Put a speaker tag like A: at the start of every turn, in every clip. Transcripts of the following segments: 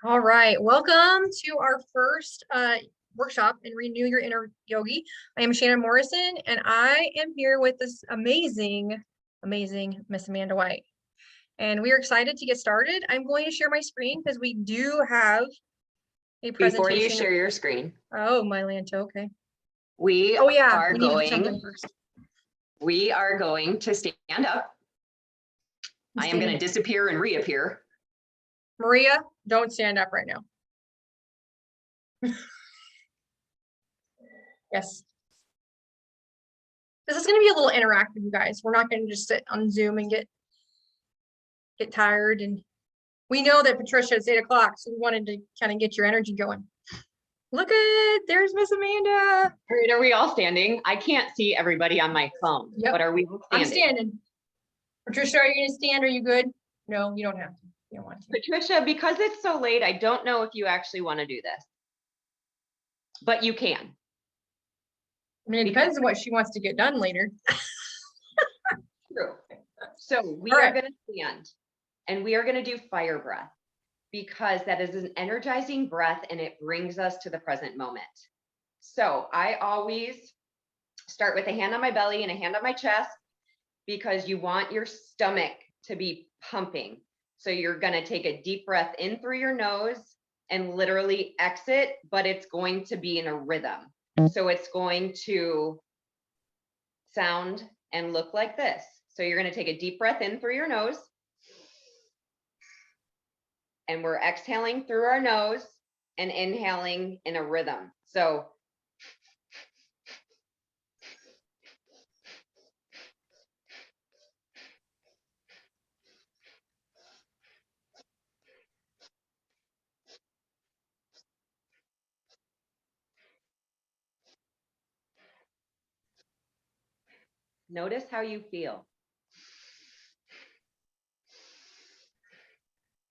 A: All right, welcome to our first workshop in Renew Your Inner Yogi. I am Shannon Morrison, and I am here with this amazing Miss Amanda White. And we are excited to get started. I'm going to share my screen because we do have a presentation.
B: Before you share your screen.
A: Oh, my Lanto, okay.
B: We
A: are
B: going to stand up. I am going to disappear and reappear.
A: Maria, don't stand up right now. Yes. This is going to be a little interactive, you guys. We're not going to just sit on Zoom and get tired. And we know that Patricia, it's 8 o'clock, so we wanted to kind of get your energy going. Look there's Miss Amanda.
B: All right, are we all standing? I can't see everybody on my phone,
A: Yep.
B: But are we standing?
A: I'm standing. Patricia, are you going to stand? Are you good? No, you don't have to. You don't want to.
B: Patricia, because it's so late, I don't know if you actually want to do this, but you can.
A: I mean, it depends on what she wants to get done later.
B: True. So we are going to stand and we are going to do fire breath because that is an energizing breath and it brings us to the present moment. So I always start with a hand on my belly and a hand on my chest because you want your stomach to be pumping. So you're going to take a deep breath in through your nose and literally exit, but it's going to be in a rhythm. So it's going to sound and look like this. So you're going to take a deep breath in through your nose. And we're exhaling through our nose and inhaling in a rhythm. So notice how you feel.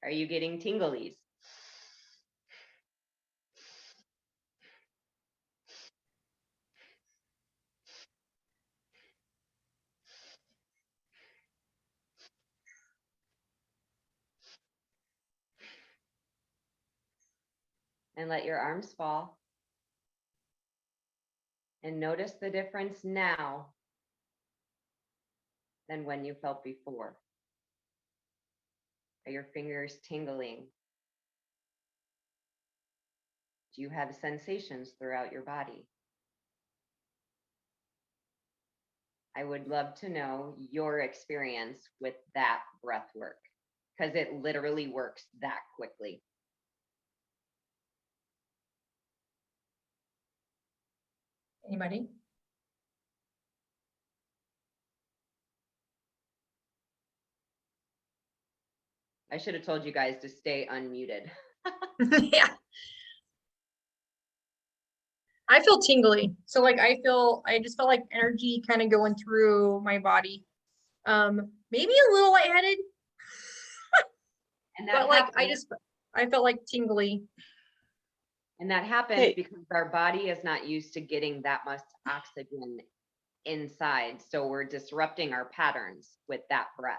B: Are you getting tinglies? And let your arms fall. And notice the difference now than when you felt before. Are your fingers tingling? Do you have sensations throughout your body? I would love to know your experience with that breath work because it literally works that quickly.
A: Anybody?
B: I should have told you guys to stay unmuted.
A: Yeah. I feel tingly. So like I just felt like energy kind of going through my body. Maybe a little lightheaded.
B: And that
A: but like I felt like tingly.
B: And that happens because our body is not used to getting that much oxygen inside. So we're disrupting our patterns with that breath.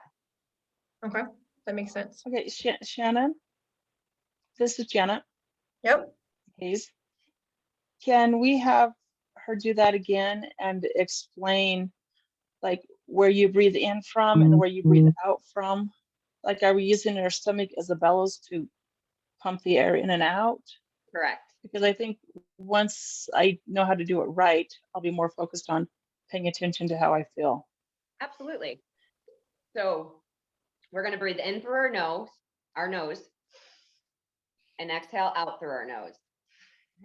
A: Okay, that makes sense.
C: Okay, Shannon, this is Janet.
A: Yep.
C: Hayes. Can we have her do that again and explain like where you breathe in from and where you breathe out from? Like, are we using our stomach as a bellows to pump the air in and out?
B: Correct.
C: Because I think once I know how to do it right, I'll be more focused on paying attention to how I feel.
B: Absolutely. So we're going to breathe in through our nose, and exhale out through our nose.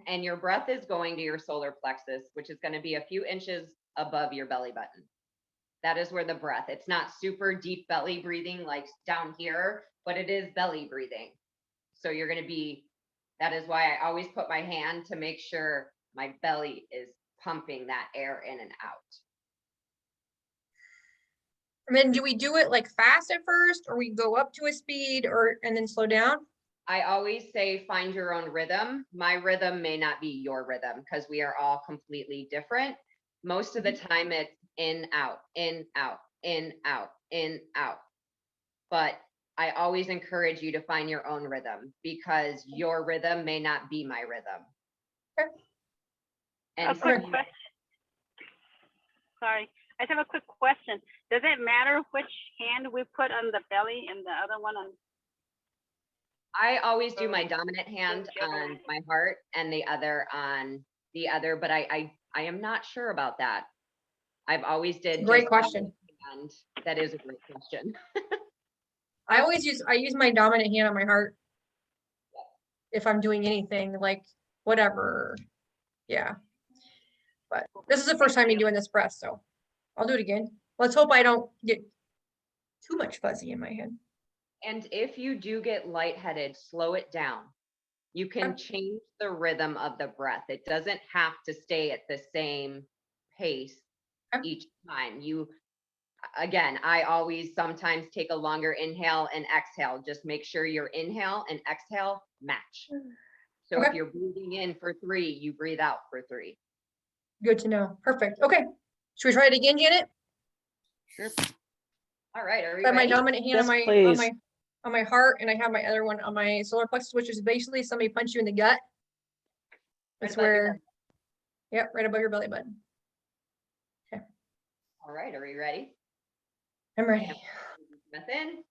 B: And your breath is going to your solar plexus, which is going to be a few inches above your belly button. That is where the breath, it's not super deep belly breathing like down here, but it is belly breathing. So you're going to be, that is why I always put my hand to make sure my belly is pumping that air in and out.
A: And then do we do it like fast at first, or we go up to a speed and then slow down?
B: I always say, find your own rhythm. My rhythm may not be your rhythm because we are all completely different. Most of the time it's in, out, in, out, in, out, in, out. But I always encourage you to find your own rhythm, because your rhythm may not be my rhythm.
A: Okay.
B: And
D: A
B: so
D: quick
B: you-
D: question. Sorry, I just have a quick question. Does it matter which hand we put on the belly and the other one on?
B: I always do my dominant hand on my heart and the other on the other, but I am not sure about that. I've always did.
A: Great
B: just
A: question.
B: dominant hand. That is a great question.
A: I use my dominant hand on my heart if I'm doing anything, like whatever. Yeah. But this is the first time me doing this breath, so I'll do it again. Let's hope I don't get too much fuzzy in my head.
B: And if you do get lightheaded, slow it down. You can change the rhythm of the breath. It doesn't have to stay at the same pace
A: Okay.
B: each time. Again, I always sometimes take a longer inhale and exhale. Just make sure your inhale and exhale match. So
A: Okay.
B: if you're breathing in for 3, you breathe out for 3.
A: Good to know. Perfect. Okay. Should we try it again, Janet?
B: Sure. All right, are we
A: I have my
B: ready?
A: dominant hand
C: Yes, please.
A: on my heart, and I have my other one on my solar plexus, which is basically somebody punch you in the gut.
B: Right
A: That's
B: above your
A: where,
B: belly.
A: yep, right above your belly button.
B: All right, are we ready?
A: I'm ready.
B: Breath in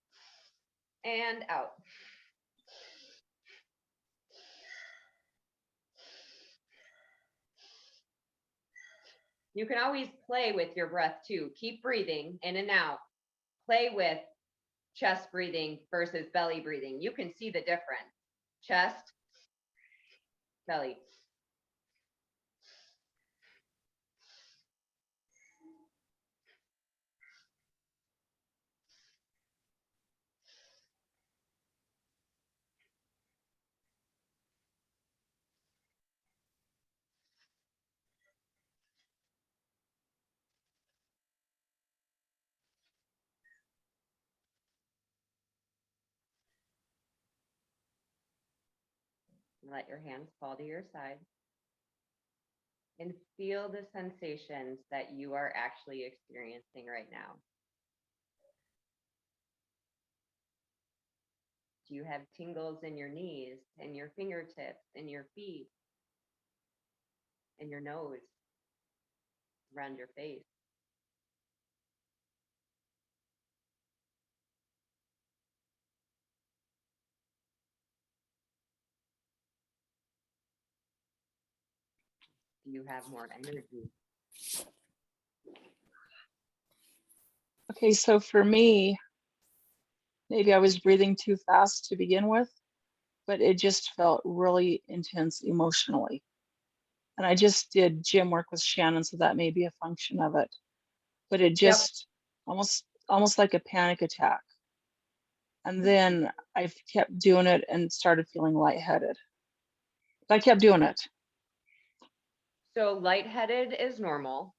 B: and out. You can always play with your breath too. Keep breathing in and out. Play with chest breathing versus belly breathing. You can see the difference. Chest, belly. Let your hands fall to your side. And feel the sensations that you are actually experiencing right now. Do you have tingles in your knees and your fingertips and your feet and your nose, around your face? Do you have more energy?
C: Okay, so for me, maybe I was breathing too fast to begin with, but it just felt really intense emotionally. And I just did gym work with Shannon, so that may be a function of it. But it just almost like a panic attack. And then I kept doing it and started feeling lightheaded. I kept doing it.
B: So lightheaded is normal.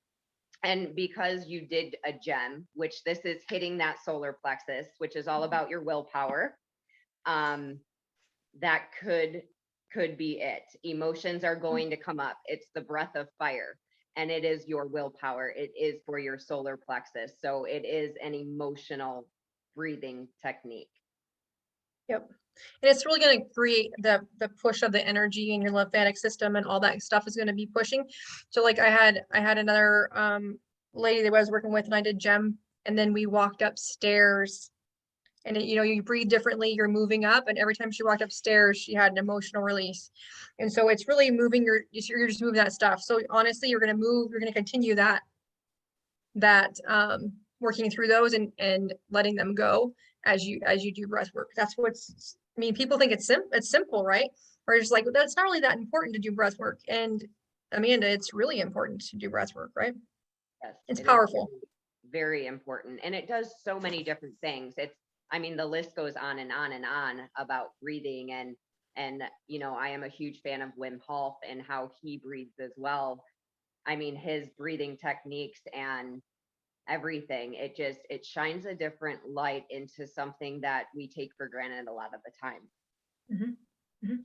B: And because you did a gem, which this is hitting that solar plexus, which is all about your willpower, that could be it. Emotions are going to come up. It's the breath of fire, and it is your willpower. It is for your solar plexus. So it is an emotional breathing technique.
A: Yep. And it's really going to create the push of the energy in your lymphatic system, and all that stuff is going to be pushing. So like I had another lady that I was working with, and I did gem, and then we walked upstairs, and it, you breathe differently, you're moving up, and every time she walked upstairs, she had an emotional release. And so it's really moving you're just moving that stuff. So honestly, you're going to continue that working through those and letting them go as you do breath work. That's people think it's simple, right? Or it's like, that's not really that important to do breath work. And Amanda, it's really important to do breath work, right?
B: Yes,
A: It's
B: it is
A: powerful.
B: very important. And it does so many different things. The list goes on and on and on about breathing, and I am a huge fan of Wim Hof and how he breathes as well. His breathing techniques and everything, it shines a different light into something that we take for granted a lot of the time.
A: Mm-hmm. Mm-hmm.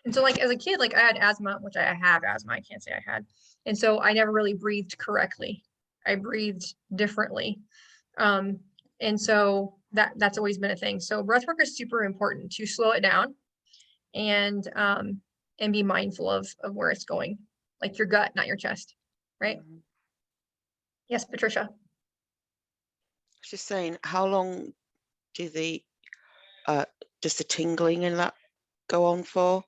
A: And so like as a kid, like I had asthma, which I have asthma, I can't say I had. And so I never really breathed correctly. I breathed differently. And so that's always been a thing. So breath work is super important to slow it down and be mindful of where it's going, like your gut, not your chest, right? Yes, Patricia.
E: I was just saying, how long do does the tingling in that go on for?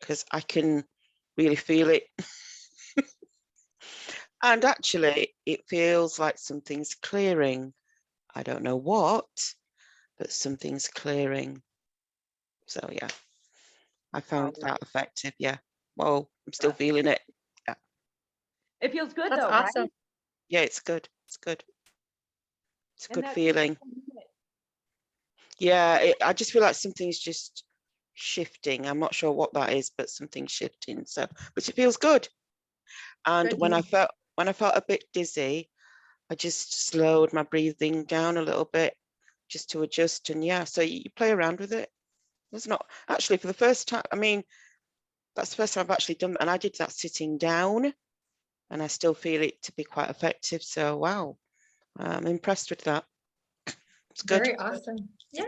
E: Because I can really feel it. And actually, it feels like something's clearing. I don't know what, but something's clearing. So yeah, I found that effective. Yeah. Well, I'm still feeling it. Yeah.
B: It feels good
A: That's
B: though,
A: awesome.
B: right?
E: Yeah, it's good. It's good. It's a
B: And
E: good
B: that's-
E: feeling. Yeah, I just feel like something's just shifting. I'm not sure what that is, but something's shifting. So, but it feels good. And
A: Good
E: when
A: to
E: I felt a bit dizzy, I just slowed my breathing down a little bit just to adjust. And yeah, so you play around with it. It's not actually for the first time. I mean, that's the first time I've actually done, and I did that sitting down, and I still feel it to be quite effective. So wow, I'm impressed with that. It's good.
A: Very awesome. Yay.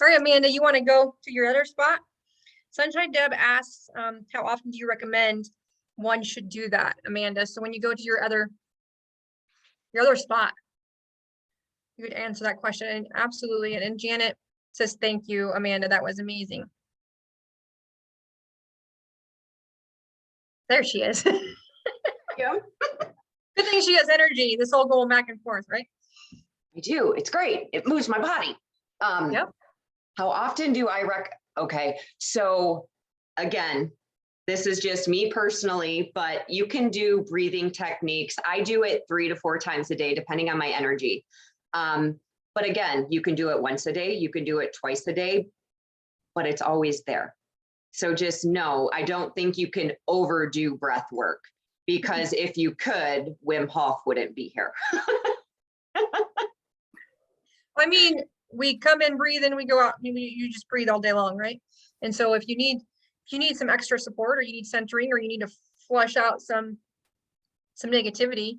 A: All right, Amanda, you want to go to your other spot? Sunshine Deb asks, how often do you recommend one should do that, Amanda? So when you go to your other spot, you could answer that question. And absolutely. And Janet says, thank you, Amanda. That was amazing. There she is.
F: Yeah,
A: Good thing she has energy. This whole going back and forth, right?
F: I do. It's great. It moves my body.
A: Yep.
F: How often do I okay, so again, this is just me personally, but you can do breathing techniques. I do it 3 to 4 times a day, depending on my energy. But again, you can do it once a day, you can do it twice a day, but it's always there. So just know, I don't think you can overdo breath work, because if you could, Wim Hof wouldn't be here.
A: I mean, we come in, breathe, and we go out. You just breathe all day long, right? And so if you need some extra support, or you need centering, or you need to flush out some negativity,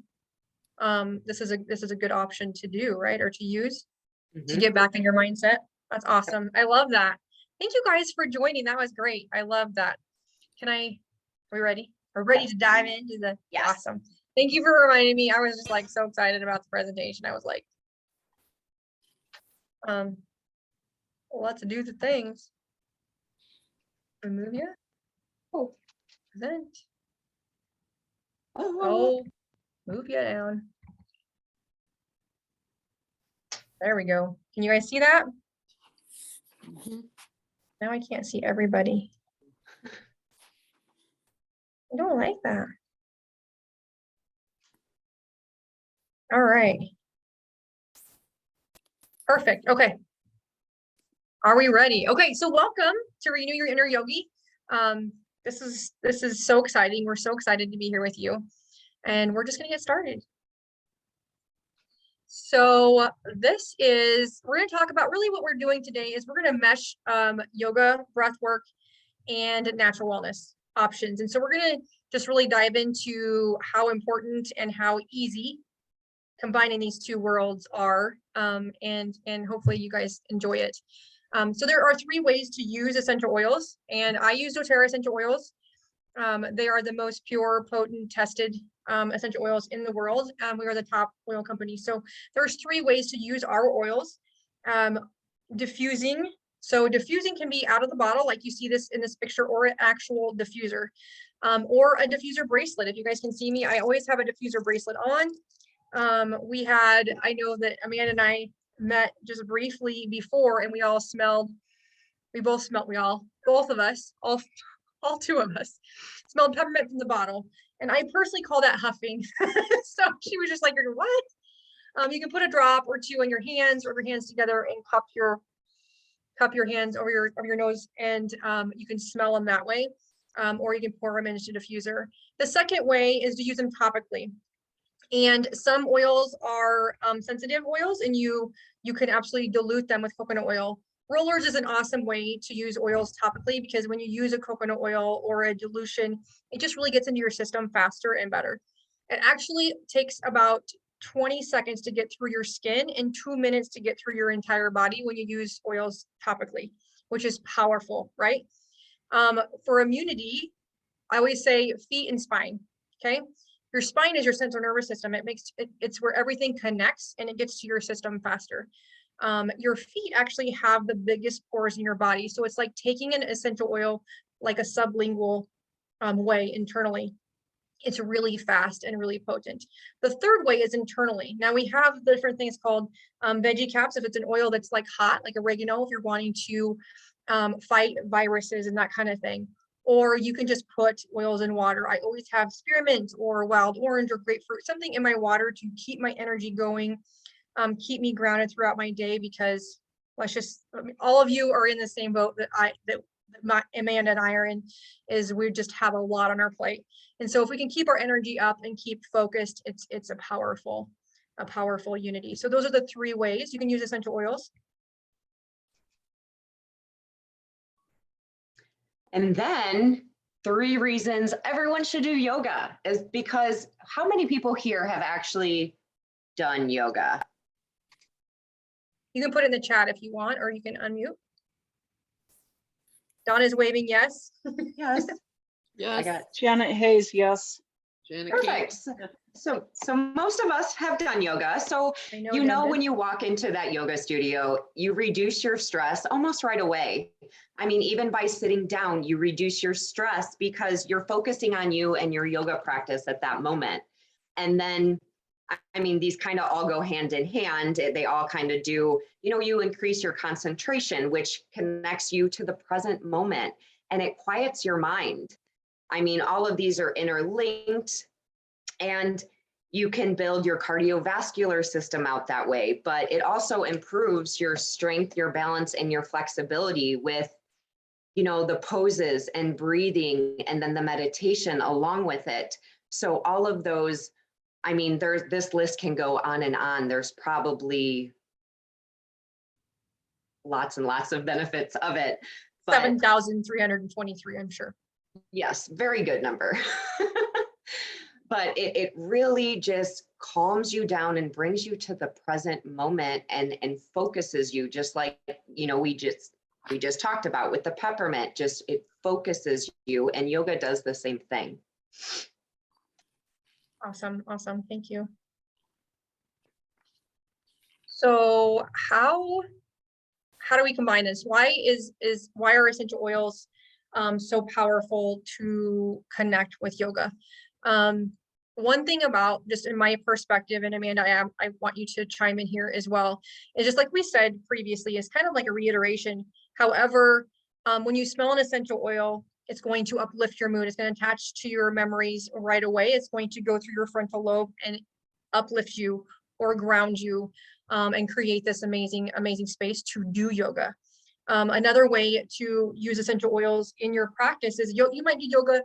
A: this is a good option to do, right? Or to use to get back in your mindset. That's awesome. I love that. Thank you guys for joining. That was great. I love that. Are we ready? We're ready to dive into the awesome. Thank you for reminding me. I was just like so excited about the presentation. I was like, well, let's do the things. Remove you. Oh, present. Oh, move you down. There we go. Can you guys see that? Now I can't see everybody. I don't like that. All right. Perfect. Okay. Are we ready? Okay, so welcome to Renew Your Inner Yogi. This is so exciting. We're so excited to be here with you. And we're just gonna get started. So we're gonna talk about really what we're doing today is we're gonna mesh yoga, breath work, and natural wellness options. And so we're gonna just really dive into how important and how easy combining these two worlds are, and hopefully you guys enjoy it. So there are 3 ways to use essential oils, and I use doTERRA essential oils. They are the most pure, potent, tested essential oils in the world. We are the top oil company. So there's 3 ways to use our oils. Diffusing. So diffusing can be out of the bottle, like you see this in this picture, or an actual diffuser, or a diffuser bracelet. If you guys can see me, I always have a diffuser bracelet on. I know that Amanda and I met just briefly before, and both of us, all 2 of us smelled peppermint from the bottle. And I personally call that huffing. So she was just like, what? You can put a drop or 2 on your hands, or your hands together, and cup your hands over your nose, and you can smell them that way. Or you can pour them into a diffuser. The second way is to use them topically. And some oils are sensitive oils, and you can absolutely dilute them with coconut oil. Rollers is an awesome way to use oils topically, because when you use a coconut oil or a dilution, it just really gets into your system faster and better. It actually takes about 20 seconds to get through your skin and 2 minutes to get through your entire body when you use oils topically, which is powerful, right? For immunity, I always say feet and spine, okay? Your spine is your central nervous system. It's where everything connects and it gets to your system faster. Your feet actually have the biggest pores in your body. So it's like taking an essential oil, like a sublingual way internally. It's really fast and really potent. The third way is internally. Now we have different things called veggie caps. If it's an oil that's like hot, like oregano, if you're wanting to fight viruses and that kind of thing. Or you can just put oils in water. I always have spearmint or wild orange or grapefruit, something in my water to keep my energy going, keep me grounded throughout my day, because all of you are in the same boat that Amanda and I are in, is we just have a lot on our plate. And so if we can keep our energy up and keep focused, it's a powerful unity. So those are the 3 ways you can use essential oils.
F: And then 3 reasons everyone should do yoga is because how many people here have actually done yoga?
A: You can put it in the chat if you want, or you can unmute. Dawn is waving yes.
F: Yes.
G: Yes.
F: I got
C: Janet Hayes, yes.
G: Janet
F: perfect. So most of us have done yoga. So
A: I know,
F: you know,
A: Deb
F: when
A: did.
F: you walk into that yoga studio, you reduce your stress almost right away. I mean, even by sitting down, you reduce your stress because you're focusing on you and your yoga practice at that moment. And then, I mean, these kind of all go hand in hand. They all kind of do, you know, you increase your concentration, which connects you to the present moment, and it quiets your mind. I mean, all of these are interlinked, and you can build your cardiovascular system out that way, but it also improves your strength, your balance, and your flexibility with, you know, the poses and breathing, and then the meditation along with it. So all of those, I mean, this list can go on and on. There's probably lots and lots of benefits of it. But
A: 7,323, I'm sure.
F: yes, very good number. But it really just calms you down and brings you to the present moment and focuses you, just like, you know, we just talked about with the peppermint. Just it focuses you, and yoga does the same thing.
A: Awesome. Thank you. So how do we combine this? Why are essential oils so powerful to connect with yoga? One thing about, just in my perspective, and Amanda, I want you to chime in here as well, is just like we said previously, it's kind of like a reiteration. However, when you smell an essential oil, it's going to uplift your mood. It's going to attach to your memories right away. It's going to go through your frontal lobe and uplift you or ground you, and create this amazing space to do yoga. Another way to use essential oils in your practice is you might do yoga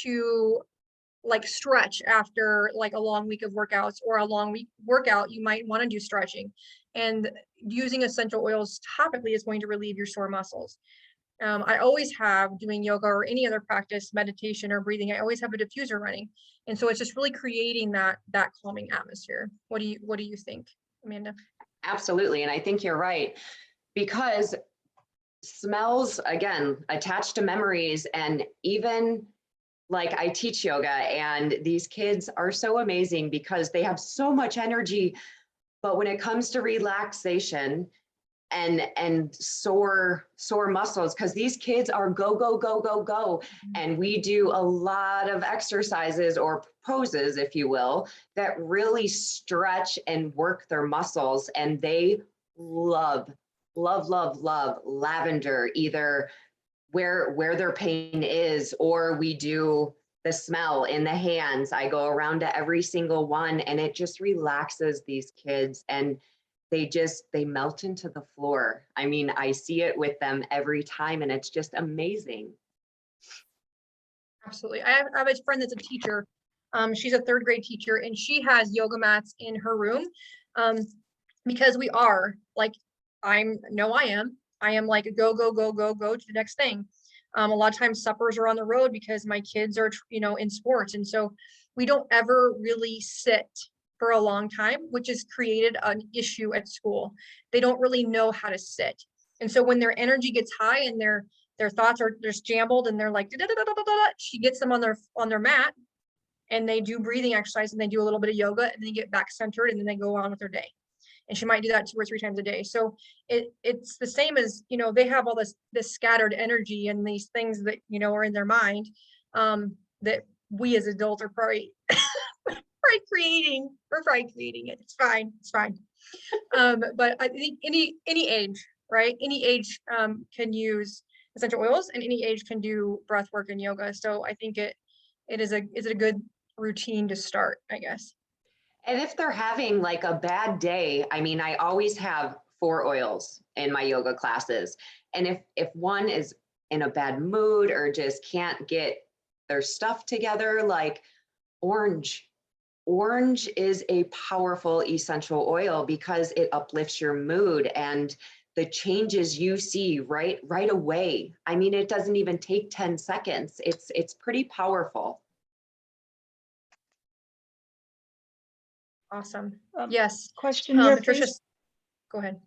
A: to like stretch after like a long week of workouts, or a long week workout, you might want to do stretching, and using essential oils topically is going to relieve your sore muscles. I always have, doing yoga or any other practice, meditation or breathing, I always have a diffuser running, and so it's just really creating that calming atmosphere. What do you think, Amanda?
F: Absolutely, and I think you're right, because smells, again, attached to memories. And even like, I teach yoga, and these kids are so amazing because they have so much energy, but when it comes to relaxation and sore muscles, because these kids are go, and we do a lot of exercises or poses, if you will, that really stretch and work their muscles, and they love lavender, either where their pain is, or we do the smell in the hands. I go around to every single one, and it just relaxes these kids, and they melt into the floor. I mean, I see it with them every time, and it's just amazing.
A: Absolutely. I have a friend that's a teacher. She's a 3rd grade teacher, and she has yoga mats in her room, because we are like, I am like go to the next thing. A lot of times suppers are on the road because my kids are, you know, in sports, and so we don't ever really sit for a long time, which has created an issue at school. They don't really know how to sit. And so when their energy gets high and their thoughts are just jumbled and they're like, she gets them on their mat and they do breathing exercise and they do a little bit of yoga and then they get back centered and then they go on with their day. And she might do that 2 or 3 times a day. So it's the same as, you know, they have all this scattered energy and these things that, you know, are in their mind, that we as adults are probably creating. We're probably creating it. It's fine. But I think any age, right? Any age can use essential oils, and any age can do breath work and yoga. So I think it is a good routine to start, I guess.
F: And if they're having like a bad day, I mean, I always have 4 oils in my yoga classes. And if one is in a bad mood or just can't get their stuff together, like orange is a powerful essential oil because it uplifts your mood and the changes you see right away. I mean, it doesn't even take 10 seconds. It's pretty powerful.
A: Awesome. Yes.
C: Question here,
A: Patricia,
C: please.
A: go ahead.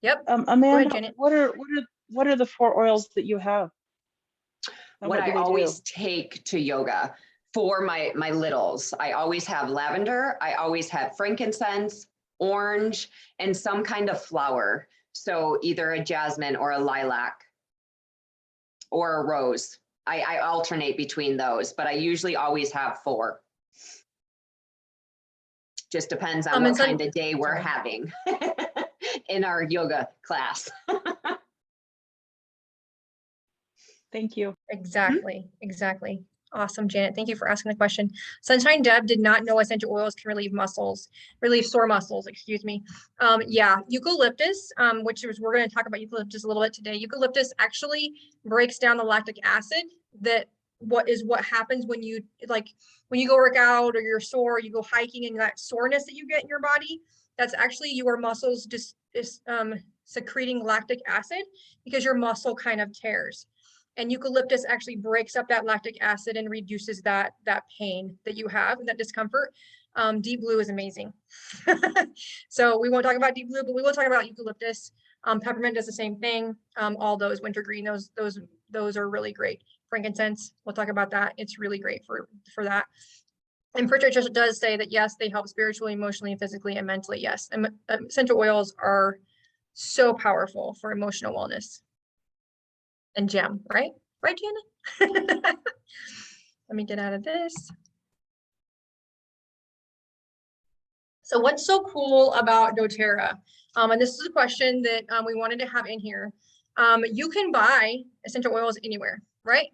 A: Yep.
C: Amanda,
A: Janet.
C: what are the 4 oils that you have? And
F: What
C: do
F: I
C: they
F: always
C: do?
F: take to yoga for my littles, I always have lavender, I always have frankincense, orange, and some kind of flower. So either a jasmine or a lilac or a rose. I alternate between those, but I usually always have 4. Just depends on what kind of day we're having in our yoga class.
C: Thank you.
A: Exactly. Awesome, Janet. Thank you for asking the question. Sunshine Deb did not know essential oils can relieve sore muscles, excuse me. Yeah, eucalyptus, which is, we're going to talk about eucalyptus a little bit today. Eucalyptus actually breaks down the lactic acid that what happens when you go work out or you're sore, you go hiking, and that soreness that you get in your body, that's actually your muscles just secreting lactic acid because your muscle kind of tears. And eucalyptus actually breaks up that lactic acid and reduces that pain that you have and that discomfort. Deep blue is amazing. So we won't talk about deep blue, but we will talk about eucalyptus. Peppermint does the same thing. All those, wintergreen, those are really great. Frankincense, we'll talk about that. It's really great for that. And Patricia does say that yes, they help spiritually, emotionally, physically, and mentally. Yes, and essential oils are so powerful for emotional wellness. And gem, right, Janet? Let me get out of this. So what's so cool about doTERRA? And this is a question that we wanted to have in here. You can buy essential oils anywhere, right?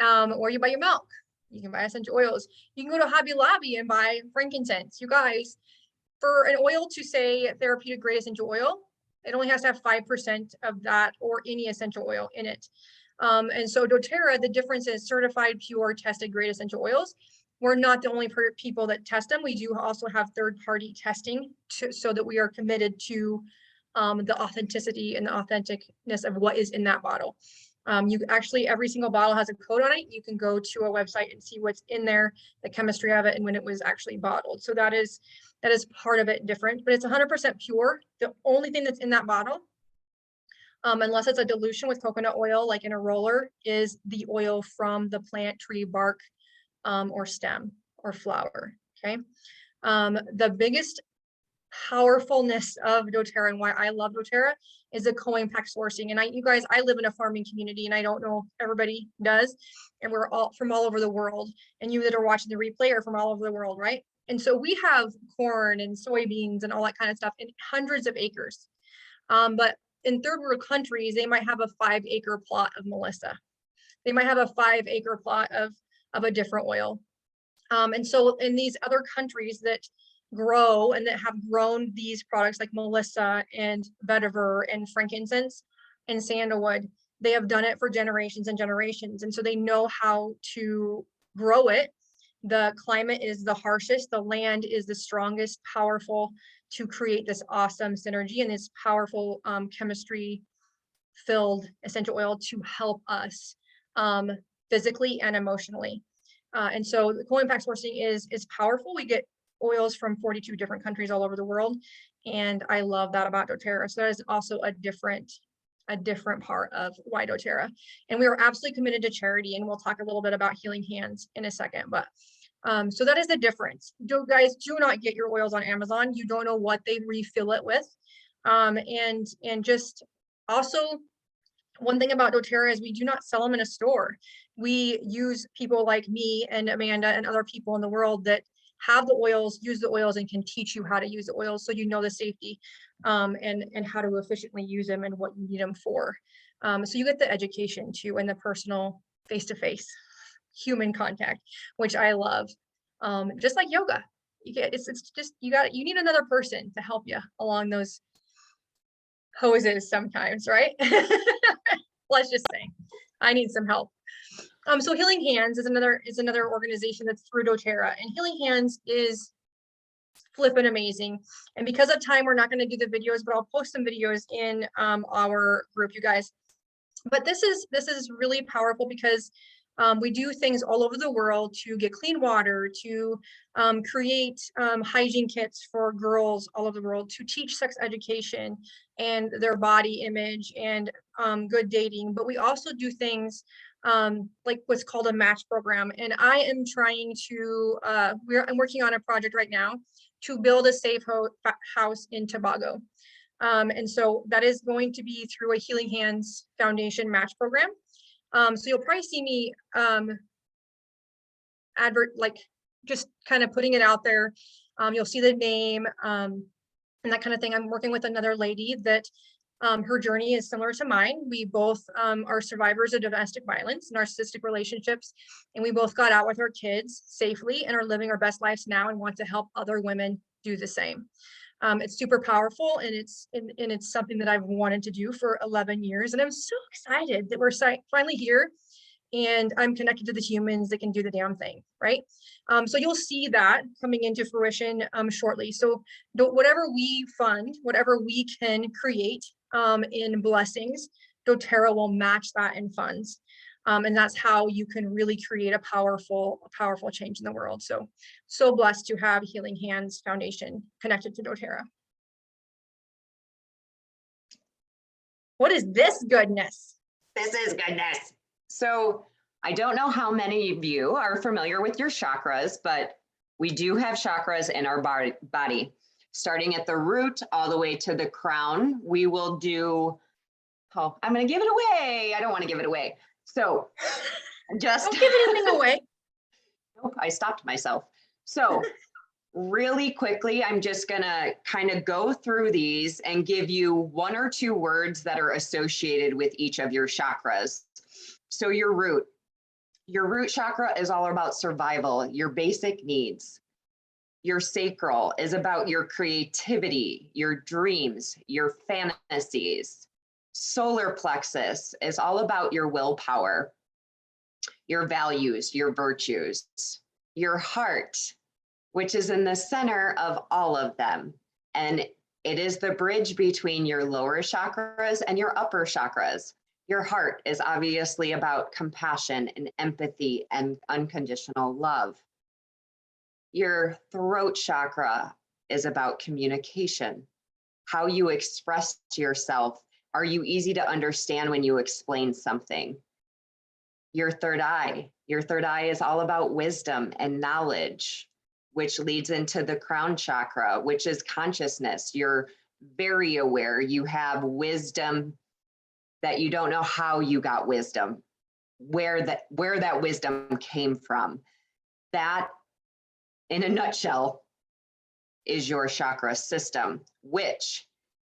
A: Or you buy your milk. You can buy essential oils. You can go to Hobby Lobby and buy frankincense. You guys, for an oil to say therapeutic grade essential oil, it only has to have 5% of that or any essential oil in it. And so doTERRA, the difference is certified, pure, tested grade essential oils. We're not the only people that test them. We do also have third-party testing so that we are committed to the authenticity and the authenticness of what is in that bottle. You actually, every single bottle has a code on it. You can go to a website and see what's in there, the chemistry of it, and when it was actually bottled. So that is part of it different, but it's 100% pure. The only thing that's in that bottle, unless it's a dilution with coconut oil, like in a roller, is the oil from the plant, tree, bark, or stem or flower. Okay. The biggest powerfulness of doTERRA and why I love doTERRA is the co-impact sourcing. And you guys, I live in a farming community, and I don't know if everybody does, and we're all from all over the world, and you that are watching the replay are from all over the world, right? And so we have corn and soybeans and all that kind of stuff in hundreds of acres. But in third world countries, they might have a 5-acre plot of Melissa. They might have a 5-acre plot of a different oil. And so in these other countries that grow and that have grown these products like Melissa and vetiver and frankincense and sandalwood, they have done it for generations and generations. And so they know how to grow it. The climate is the harshest, the land is the strongest, powerful to create this awesome synergy and this powerful chemistry filled essential oil to help us physically and emotionally. And so the co-impact sourcing is powerful. We get oils from 42 different countries all over the world. And I love that about doTERRA. So that is also a different part of why doTERRA. And we are absolutely committed to charity, and we'll talk a little bit about healing hands in a second. But so that is the difference. Guys, do not get your oils on Amazon. You don't know what they refill it with. And just also, one thing about doTERRA is we do not sell them in a store. We use people like me and Amanda and other people in the world that have the oils, use the oils, and can teach you how to use the oils, so you know the safety and how to efficiently use them and what you need them for. So you get the education too, and the personal face-to-face human contact, which I love. Just like yoga, it's just you need another person to help you along those hoses sometimes, right? Let's just say I need some help. So Healing Hands is another organization that's through doTERRA, and Healing Hands is flippin' amazing. And because of time, we're not going to do the videos, but I'll post some videos in our group, you guys. But this is really powerful because we do things all over the world to get clean water, to create hygiene kits for girls all over the world, to teach sex education and their body image and good dating. But we also do things like what's called a match program. And I am trying to, I'm working on a project right now to build a safe house in Tobago. And so that is going to be through a Healing Hands Foundation match program. So you'll probably see me just kind of putting it out there. You'll see the name and that kind of thing. I'm working with another lady that her journey is similar to mine. We both are survivors of domestic violence, narcissistic relationships, and we both got out with our kids safely and are living our best lives now and want to help other women do the same. It's super powerful, and it's something that I've wanted to do for 11 years. And I'm so excited that we're finally here, and I'm connected to the humans that can do the damn thing, right? So you'll see that coming into fruition shortly. So whatever we fund, whatever we can create in blessings, doTERRA will match that in funds. And that's how you can really create a powerful change in the world. So blessed to have Healing Hands Foundation connected to doTERRA. What is this goodness?
F: This is goodness. So I don't know how many of you are familiar with your chakras, but we do have chakras in our body. Starting at the root all the way to the crown, we will do, I'm going to give it away. I don't want to give it away. So just
A: don't give anything away.
F: Nope, I stopped myself. So really quickly, I'm just going to kind of go through these and give you one or two words that are associated with each of your chakras. So your root chakra is all about survival, your basic needs. Your sacral is about your creativity, your dreams, your fantasies. Solar plexus is all about your willpower, your values, your virtues. Your heart, which is in the center of all of them. And it is the bridge between your lower chakras and your upper chakras. Your heart is obviously about compassion and empathy and unconditional love. Your throat chakra is about communication, how you express yourself. Are you easy to understand when you explain something? Your third eye is all about wisdom and knowledge, which leads into the crown chakra, which is consciousness. You're very aware. You have wisdom that you don't know how you got wisdom, where that wisdom came from. That, in a nutshell, is your chakra system, which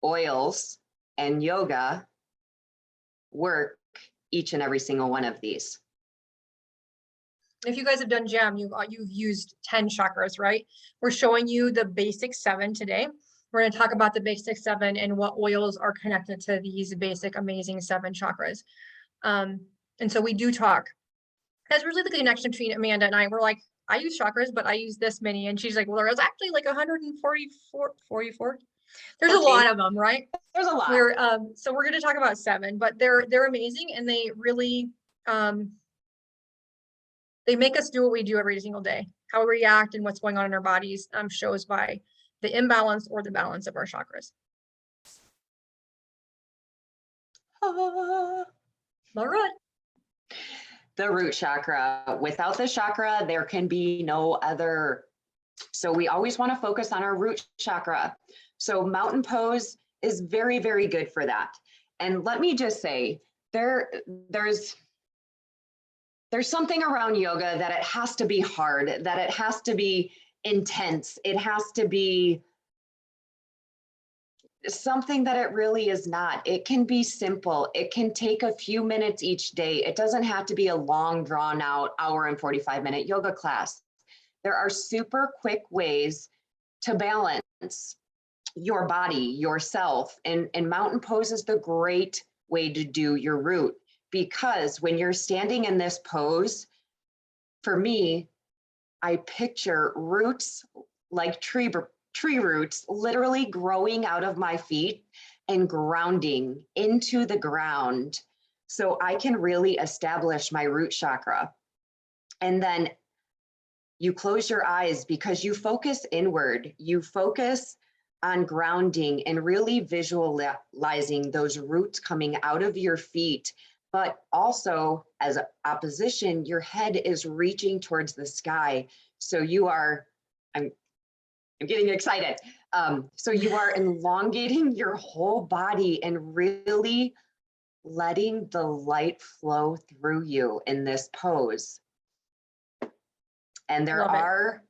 F: oils and yoga work each and every single one of these.
A: If you guys have done GEM, you've used 10 chakras, right? We're showing you the basic 7 today. We're going to talk about the basic 7 and what oils are connected to these basic, amazing 7 chakras. And so we do talk. That's really the connection between Amanda and I. We're like, I use chakras, but I use this many. And she's like, well, there's actually like 144. There's 14. A lot of them, right?
F: There's a lot.
A: So we're going to talk about 7, but they're amazing, and they really they make us do what we do every single day. how we react and what's going on in our bodies shows by the imbalance or the balance of our chakras. All right.
F: The root chakra. Without the chakra, there can be no other. So we always want to focus on our root chakra. So mountain pose is very, very good for that. And let me just say, there's something around yoga that it has to be hard, that it has to be intense. It has to be something that it really is not. It can be simple. It can take a few minutes each day. It doesn't have to be a long, drawn out hour and 45-minute yoga class. There are super quick ways to balance your body, yourself, and mountain pose is the great way to do your root, because when you're standing in this pose, for me, I picture roots like tree roots literally growing out of my feet and grounding into the ground so I can really establish my root chakra. And then you close your eyes because you focus inward, you focus on grounding and really visualizing those roots coming out of your feet. But also as opposition, your head is reaching towards the sky. So you are, I'm getting excited. So you are elongating your whole body and really letting the light flow through you in this pose. And there are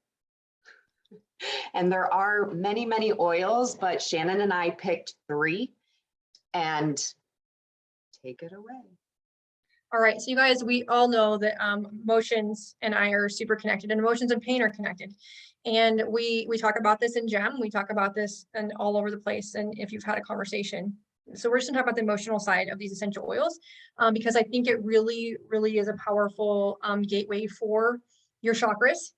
F: many, many oils, but Shannon and I picked 3 and take it away.
A: All right, so you guys, we all know that emotions and I are super connected, and emotions and pain are connected. And we talk about this in GEM, we talk about this and all over the place, and if you've had a conversation. So we're just gonna talk about the emotional side of these essential oils, because I think it really, really is a powerful gateway for your chakras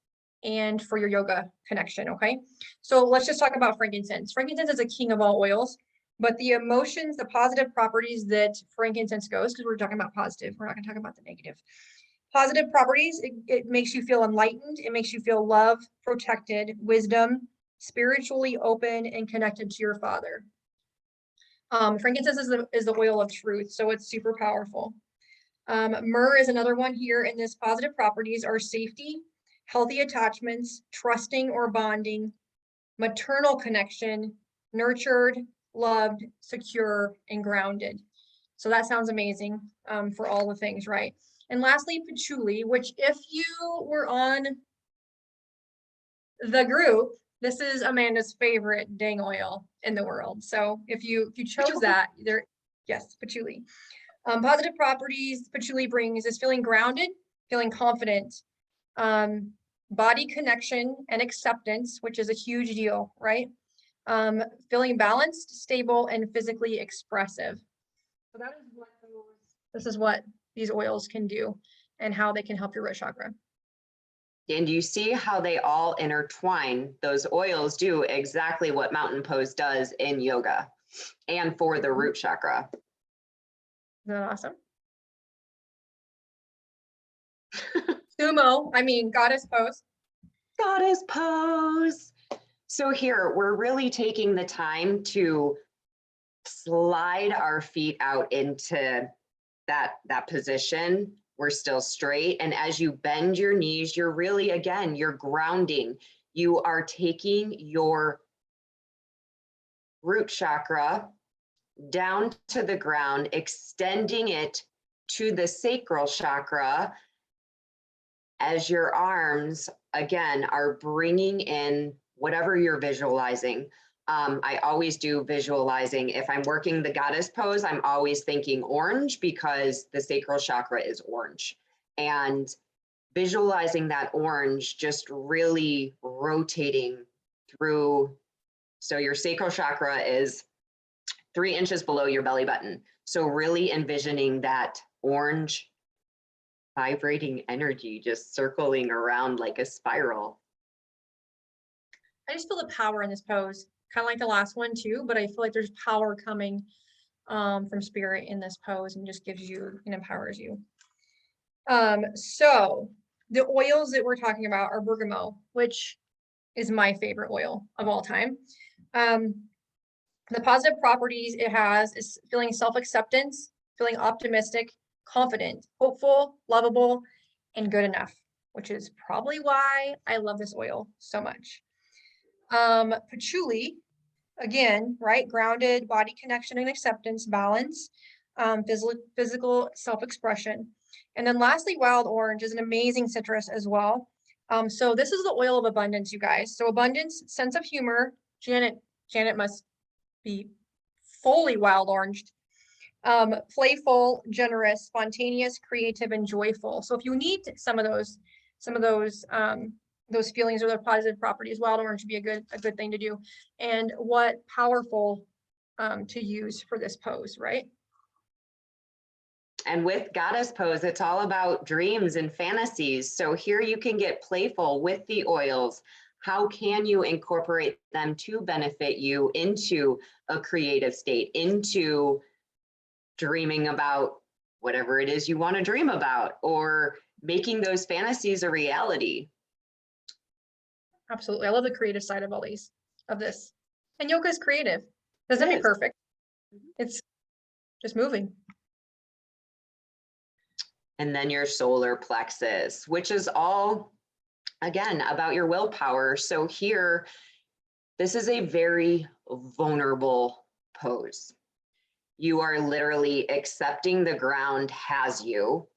A: and for your yoga connection, okay? So let's just talk about frankincense. Frankincense is a king of all oils. But the emotions, the positive properties that frankincense goes, because we're talking about positive, we're not going to talk about the negative. Positive properties, it makes you feel enlightened. It makes you feel love, protected, wisdom, spiritually open, and connected to your Father. Frankincense is the oil of truth, so it's super powerful. Myrrh is another one here, and this positive properties are safety, healthy attachments, trusting or bonding, maternal connection, nurtured, loved, secure, and grounded. So that sounds amazing for all the things, right? And lastly, patchouli, which if you were on the group, this is Amanda's favorite dang oil in the world. So if you chose that, yes, patchouli. Positive properties patchouli brings is feeling grounded, feeling confident, body connection and acceptance, which is a huge deal, right? Feeling balanced, stable, and physically expressive. So this is what these oils can do and how they can help your root chakra.
F: And you see how they all intertwine. Those oils do exactly what mountain pose does in yoga and for the root chakra.
A: Isn't that awesome? Sumo, I mean, goddess pose.
F: Goddess pose. So here, we're really taking the time to slide our feet out into that position. We're still straight. And as you bend your knees, you're really, again, you're grounding. You are taking your root chakra down to the ground, extending it to the sacral chakra as your arms, again, are bringing in whatever you're visualizing. I always do visualizing. If I'm working the goddess pose, I'm always thinking orange because the sacral chakra is orange. And visualizing that orange just really rotating through. So your sacral chakra is 3 inches below your belly button. So really envisioning that orange vibrating energy just circling around like a spiral.
A: I just feel the power in this pose, kind of like the last one too, but I feel like there's power coming from spirit in this pose and just gives you and empowers you. So the oils that we're talking about are bergamot, which is my favorite oil of all time. The positive properties it has is feeling self-acceptance, feeling optimistic, confident, hopeful, lovable, and good enough, which is probably why I love this oil so much. Patchouli, again, right? Grounded, body connection and acceptance, balance, physical self-expression. And then lastly, wild orange is an amazing citrus as well. So this is the oil of abundance, you guys. So abundance, sense of humor. Janet must be fully wild oranged. Playful, generous, spontaneous, creative, and joyful. So if you need some of those feelings or their positive properties, wild orange would be a good thing to do. And what powerful to use for this pose, right?
F: And with Goddess Pose, it's all about dreams and fantasies. So here you can get playful with the oils. How can you incorporate them to benefit you into a creative state, into dreaming about whatever it is you want to dream about, or making those fantasies a reality?
A: Absolutely. I love the creative side of this. And yoga is creative. Doesn't be perfect. It's just moving.
F: And then your solar plexus, which is all, again, about your willpower. So here, this is a very vulnerable pose. You are literally accepting the ground has you.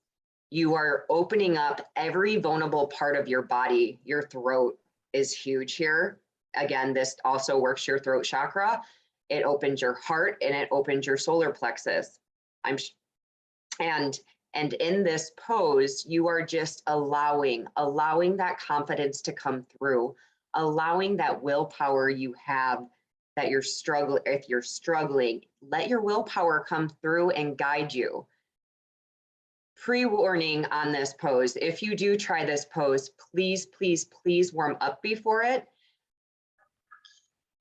F: You are opening up every vulnerable part of your body. Your throat is huge here. Again, this also works your throat chakra. It opens your heart and it opens your solar plexus. And in this pose, you are just allowing that confidence to come through, allowing that willpower you have, that you're struggling, if you're struggling, let your willpower come through and guide you. Pre-warning on this pose, if you do try this pose, please, please, please warm up before it.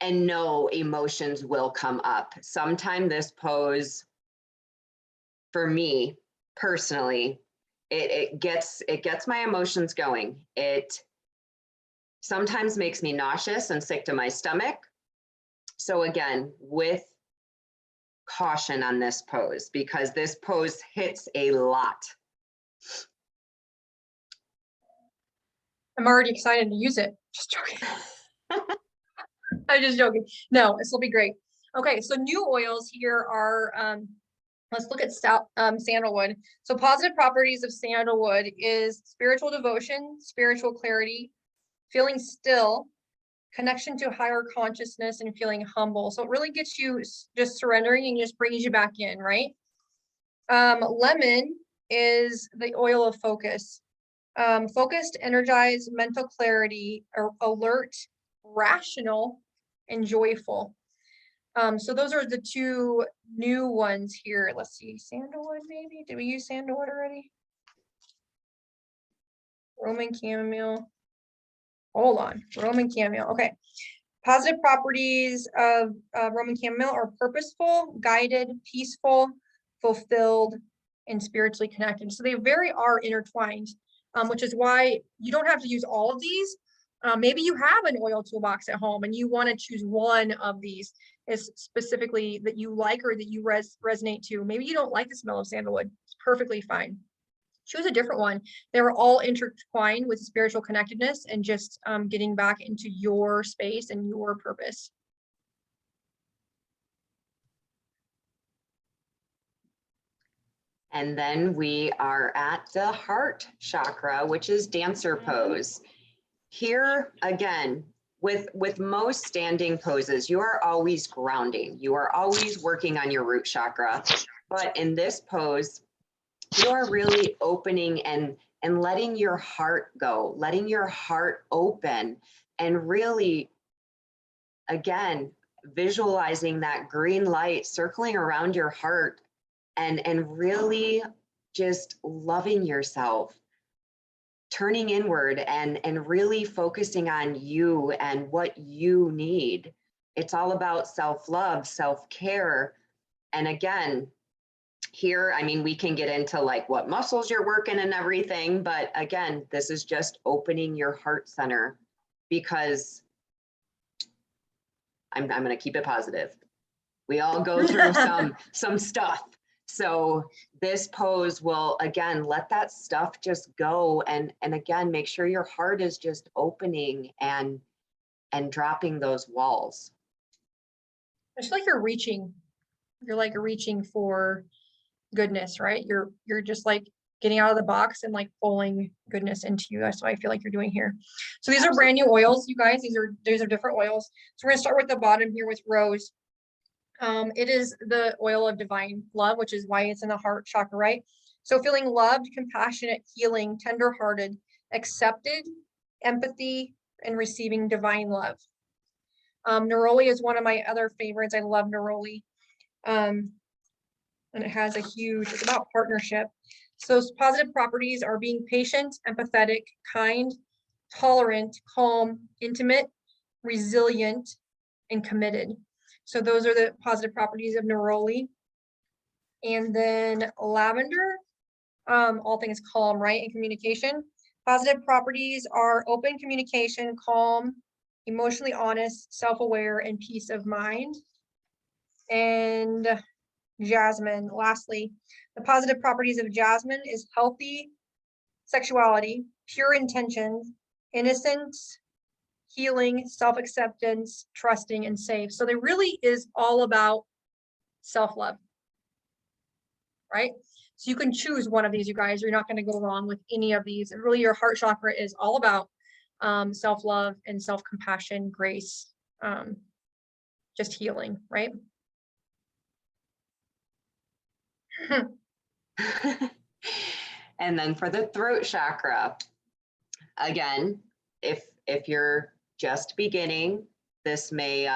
F: And no, emotions will come up. Sometime this pose, for me, personally, it gets my emotions going. It sometimes makes me nauseous and sick to my stomach. So again, with caution on this pose, because this pose hits a lot.
A: I'm already excited to use it. Just joking. I'm just joking. No, this will be great. Okay, so new oils here are let's look at sandalwood. So positive properties of sandalwood is spiritual devotion, spiritual clarity, feeling still, connection to higher consciousness, and feeling humble. So it really gets you just surrendering and just brings you back in, right? Lemon is the oil of focus. Focused, energized, mental clarity, alert, rational, and joyful. So those are the two new ones here. Let's see, sandalwood maybe? Did we use sandalwood already? Roman chamomile. Hold on, Roman chamomile. Okay. Positive properties of Roman chamomile are purposeful, guided, peaceful, fulfilled, and spiritually connected. So they very are intertwined, which is why you don't have to use all of these. Maybe you have an oil toolbox at home and you want to choose one of these is specifically that you like or that you resonate to. Maybe you don't like the smell of sandalwood. It's perfectly fine. Choose a different one. They were all intertwined with spiritual connectedness and just getting back into your space and your purpose.
F: And then we are at the heart chakra, which is dancer pose. Here, again, with most standing poses, you are always grounding. You are always working on your root chakra. But in this pose, you are really opening and letting your heart go, letting your heart open, and really, again, visualizing that green light circling around your heart and really just loving yourself, turning inward and really focusing on you and what you need. It's all about self-love, self-care. And again, here, I mean, we can get into like what muscles you're working and everything, but again, this is just opening your heart center, because I'm going to keep it positive. We all go through some stuff. So this pose will, again, let that stuff just go. And again, make sure your heart is just opening and dropping those walls.
A: I feel like you're reaching. You're like reaching for goodness, right? You're just like getting out of the box and like pulling goodness into you. That's what I feel like you're doing here. So these are brand new oils, you guys. These are different oils. So we're gonna start with the bottom here with rose. It is the oil of divine love, which is why it's in the heart chakra, right? So feeling loved, compassionate, healing, tender-hearted, accepted, empathy, and receiving divine love. Neroli is one of my other favorites. I love neroli. And it has it's about partnership. So positive properties are being patient, empathetic, kind, tolerant, calm, intimate, resilient, and committed. So those are the positive properties of neroli. And then lavender, all things calm, right? And communication. Positive properties are open communication, calm, emotionally honest, self-aware, and peace of mind. And jasmine, lastly, the positive properties of jasmine is healthy sexuality, pure intentions, innocence, healing, self-acceptance, trusting, and safe. So there really is all about self-love, right? So you can choose one of these, you guys. You're not going to go wrong with any of these. And really, your heart chakra is all about self-love and self-compassion, grace, just healing, right?
F: And then for the throat chakra, again, if you're just beginning, this may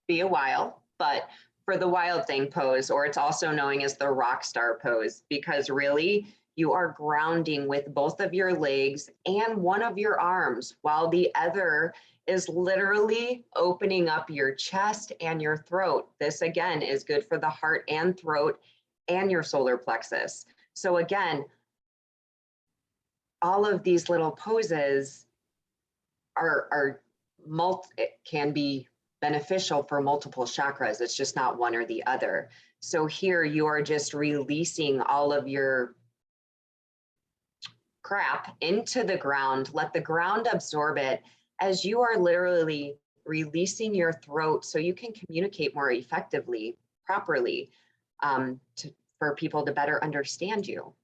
F: be a while, but for the wild thing pose, or it's also known as the rock star pose, because really you are grounding with both of your legs and one of your arms, while the other is literally opening up your chest and your throat. This again is good for the heart and throat and your solar plexus. So again, all of these little poses can be beneficial for multiple chakras. It's just not one or the other. So here you are just releasing all of your crap into the ground. Let the ground absorb it as you are literally releasing your throat so you can communicate more effectively, properly, for people to better understand you.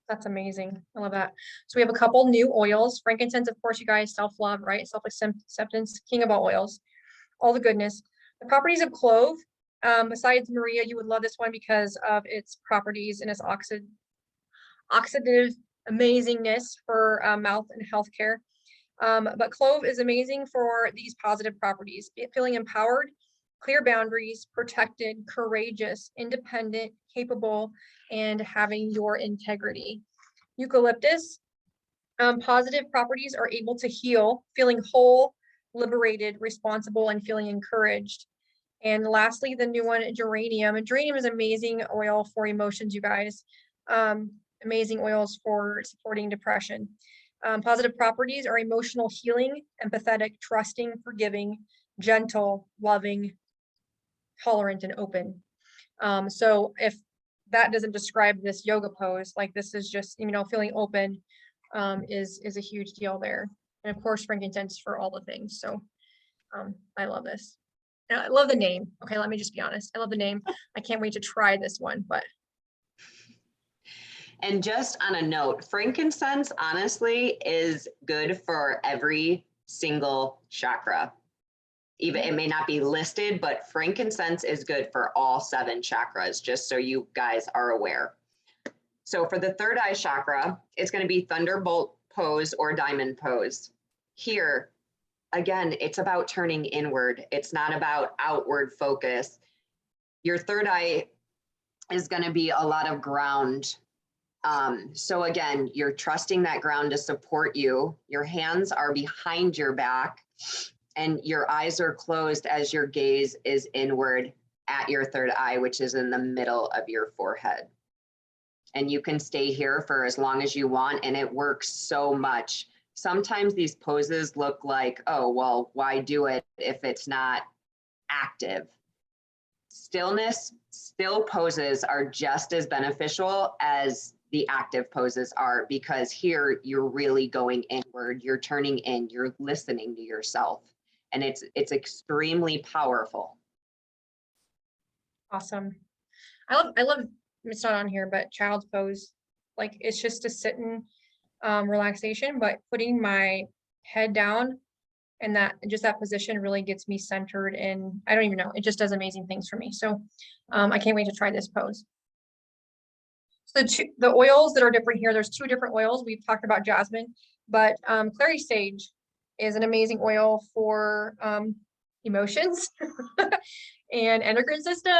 A: That's amazing. I love that. So we have a couple new oils. Frankincense, of course, you guys, self-love, right? Self-acceptance, king of all oils, all the goodness. The properties of clove, besides Maria, you would love this one because of its properties and its oxidative amazingness for mouth and healthcare. But clove is amazing for these positive properties, feeling empowered, clear boundaries, protected, courageous, independent, capable, and having your integrity. Eucalyptus, positive properties are able to heal, feeling whole, liberated, responsible, and feeling encouraged. And lastly, the new one, geranium. And geranium is amazing oil for emotions, you guys. Amazing oils for supporting depression. Positive properties are emotional healing, empathetic, trusting, forgiving, gentle, loving, tolerant, and open. So if that doesn't describe this yoga pose, like this is just, feeling open, is a huge deal there. And of course, frankincense for all the things. So I love this. And I love the name. Okay, let me just be honest. I love the name. I can't wait to try this one, but.
F: And just on a note, frankincense honestly is good for every single chakra. Even it may not be listed, but frankincense is good for all 7 chakras, just so you guys are aware. So for the third eye chakra, it's going to be thunderbolt pose or diamond pose. Here, again, it's about turning inward. It's not about outward focus. Your third eye is going to be a lot of ground. So again, you're trusting that ground to support you. Your hands are behind your back and your eyes are closed as your gaze is inward. at your third eye, which is in the middle of your forehead. And you can stay here for as long as you want, and it works so much. Sometimes these poses look like, oh, well, why do it if it's not active? Stillness, still poses are just as beneficial as the active poses are, because here you're really going inward, you're turning in, you're listening to yourself, and it's extremely powerful.
A: Awesome. I love, it's not on here, but child's pose. Like, it's just a sitting relaxation, but putting my head down and that just that position really gets me centered, and I don't even know, it just does amazing things for me. So I can't wait to try this pose. So the oils that are different here, there's 2 different oils. We've talked about jasmine, but clary sage is an amazing oil for emotions and endocrine system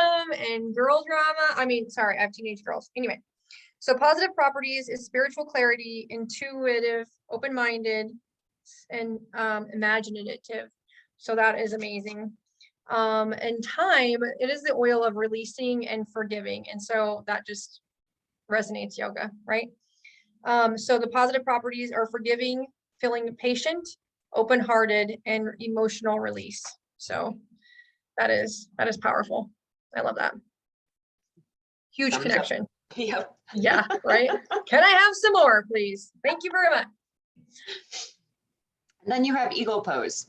A: and girl drama. I mean, sorry, I have teenage girls. Anyway, so positive properties is spiritual clarity, intuitive, open-minded, and imaginative. So that is amazing. And time, it is the oil of releasing and forgiving. And so that just resonates yoga, right? So the positive properties are forgiving, feeling patient, open-hearted, and emotional release. So that is powerful. I love that. Huge
F: Thumbs up.
A: connection.
F: Yep.
A: Yeah, right. Can I have some more, please? Thank you very much.
F: And then you have eagle pose.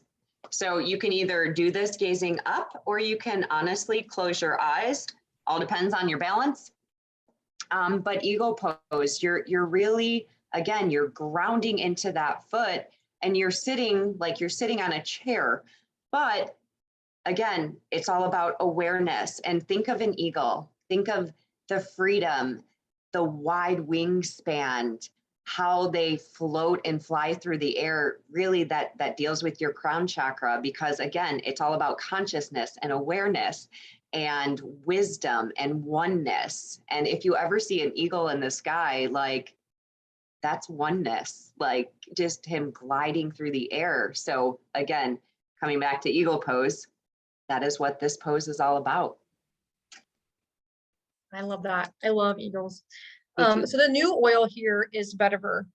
F: So you can either do this gazing up, or you can honestly close your eyes. All depends on your balance. But eagle pose, you're really, again, you're grounding into that foot, and you're sitting like you're sitting on a chair. But again, it's all about awareness. And think of an eagle. Think of the freedom, the wide wingspan, how they float and fly through the air. Really, that deals with your crown chakra, because again, it's all about consciousness and awareness and wisdom and oneness. And if you ever see an eagle in the sky, like, that's oneness, like just him gliding through the air. So again, coming back to eagle pose, that is what this pose is all about.
A: I love that. I love eagles.
F: Me too.
A: So the new oil here is vetiver.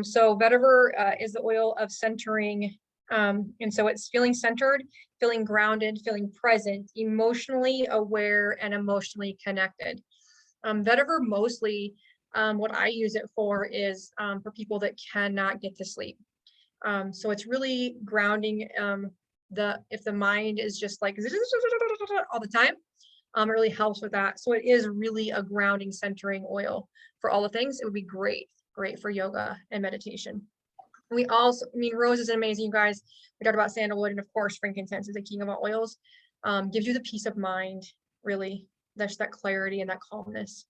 A: So vetiver is the oil of centering. And so it's feeling centered, feeling grounded, feeling present, emotionally aware, and emotionally connected. Vetiver mostly, what I use it for is for people that cannot get to sleep. So it's really grounding if the mind is just like all the time. It really helps with that. So it is really a grounding, centering oil for all the things. It would be great for yoga and meditation. We also, I mean, rose is amazing, you guys. We talked about sandalwood, and of course, frankincense is the king of all oils. Gives you the peace of mind, really. That's that clarity and that calmness.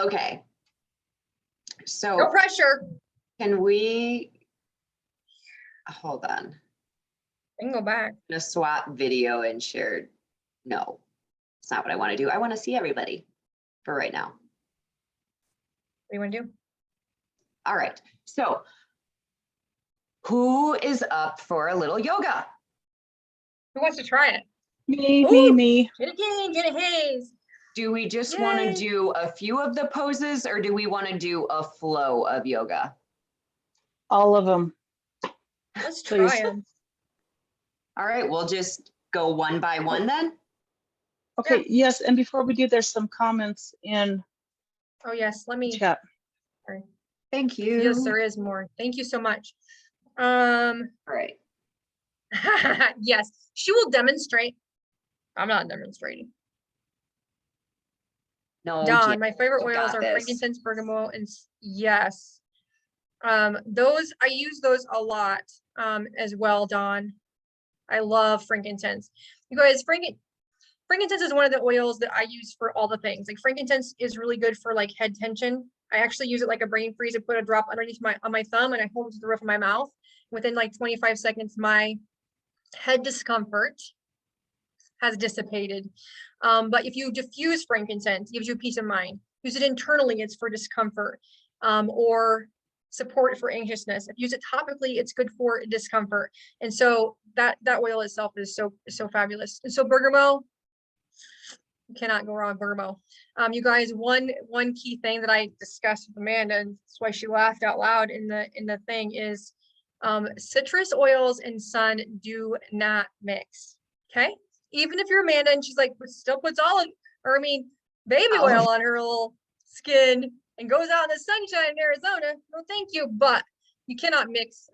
F: Okay. So
A: No pressure.
F: can we, hold on.
A: I can go back.
F: I'm gonna swap video and shared. No, it's not what I want to do. I want to see everybody for right now.
A: What do you want to do?
F: All right. So who is up for a little yoga?
A: Who wants to try it?
C: Me,
A: Ooh.
C: me.
A: Get it, get it, Hayes.
F: Do we just want
A: Yay.
F: to do a few of the poses, or do we want to do a flow of yoga?
C: All of them.
A: Let's
C: Please.
A: try them.
F: All right, we'll just go one by one then.
C: Okay, yes, and before we do, there's some comments in
A: Oh yes, let
C: the
A: me.
C: chat.
F: Thank you.
A: Yes, there is more. Thank you so much.
F: All right.
A: Yes, she will demonstrate. I'm not demonstrating.
F: No,
A: Dawn,
F: Jan,
A: my favorite
F: you
A: oils
F: got
A: are
F: this.
A: frankincense, bergamot, and yes. Those, I use those a lot as well, Dawn. I love frankincense. You guys, frankincense is one of the oils that I use for all the things. Like, frankincense is really good for like head tension. I actually use it like a brain freeze. I put a drop underneath on my thumb, and I hold it to the roof of my mouth. Within like 25 seconds, my head discomfort has dissipated. But if you diffuse frankincense, it gives you peace of mind. Use it internally, it's for discomfort, or support for anxiousness. If you use it topically, it's good for discomfort. And so that oil itself is so fabulous. And so bergamot, you cannot go wrong with bergamot. You guys, one key thing that I discussed with Amanda, and that's why she laughed out loud in the thing, is citrus oils and sun do not mix. Okay, even if you're Amanda and she's like still puts baby oil on her little skin and goes out in the sunshine in Arizona, no thank you. But you cannot mix.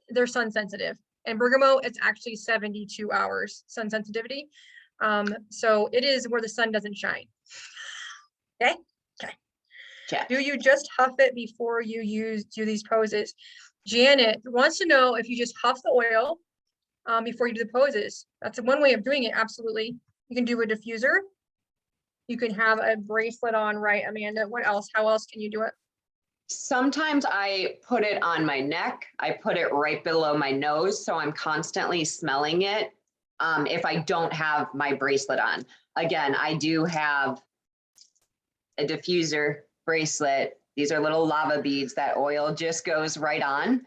A: They're sun sensitive, and bergamot, it's actually 72 hours sun sensitivity. So it is where the sun doesn't shine. Okay.
F: Check.
A: Do you just huff it before you do these poses? Janet wants to know if you just huff the oil before you do the poses. That's one way of doing it. Absolutely. You can do a diffuser. You can have a bracelet on, right, Amanda? What else? How else can you do it?
F: Sometimes I put it on my neck. I put it right below my nose, so I'm constantly smelling it. If I don't have my bracelet on. Again, I do have a diffuser bracelet. These are little lava beads that oil just goes right on.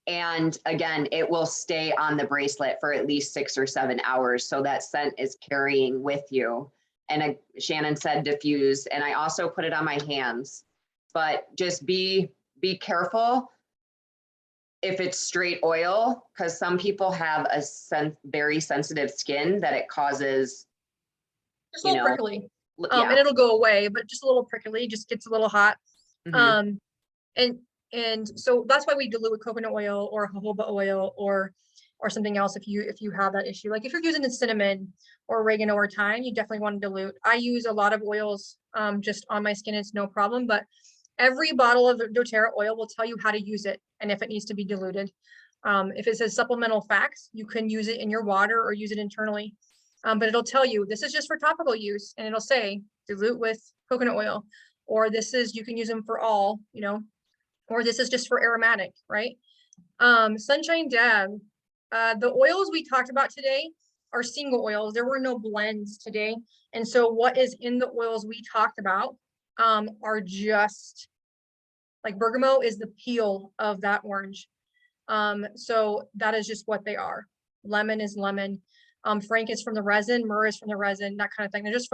F: And again, it will stay on the bracelet for at least 6 or 7 hours. So that scent is carrying with you. And Shannon said diffuse, and I also put it on my hands, but just be careful if it's straight oil, because some people have a very sensitive skin that it causes,
A: Just a little prickly.
F: yeah.
A: And it'll go away, but just a little prickly, just gets a little hot.
F: Mhm.
A: And so that's why we dilute with coconut oil or jojoba oil or something else if you have that issue. Like if you're using the cinnamon or oregano or thyme, you definitely want to dilute. I use a lot of oils just on my skin, it's no problem, but every bottle of doTERRA oil will tell you how to use it and if it needs to be diluted. If it says supplemental facts, you can use it in your water or use it internally. But it'll tell you this is just for topical use, and it'll say dilute with coconut oil, or this is, you can use them for all, or this is just for aromatic, right? Sunshine Deb, the oils we talked about today are single oils. There were no blends today. And so what is in the oils we talked about are just like bergamot is the peel of that orange. So that is just what they are. Lemon is lemon. Frank is from the resin, myrrh is from the resin, that kind of thing. They're just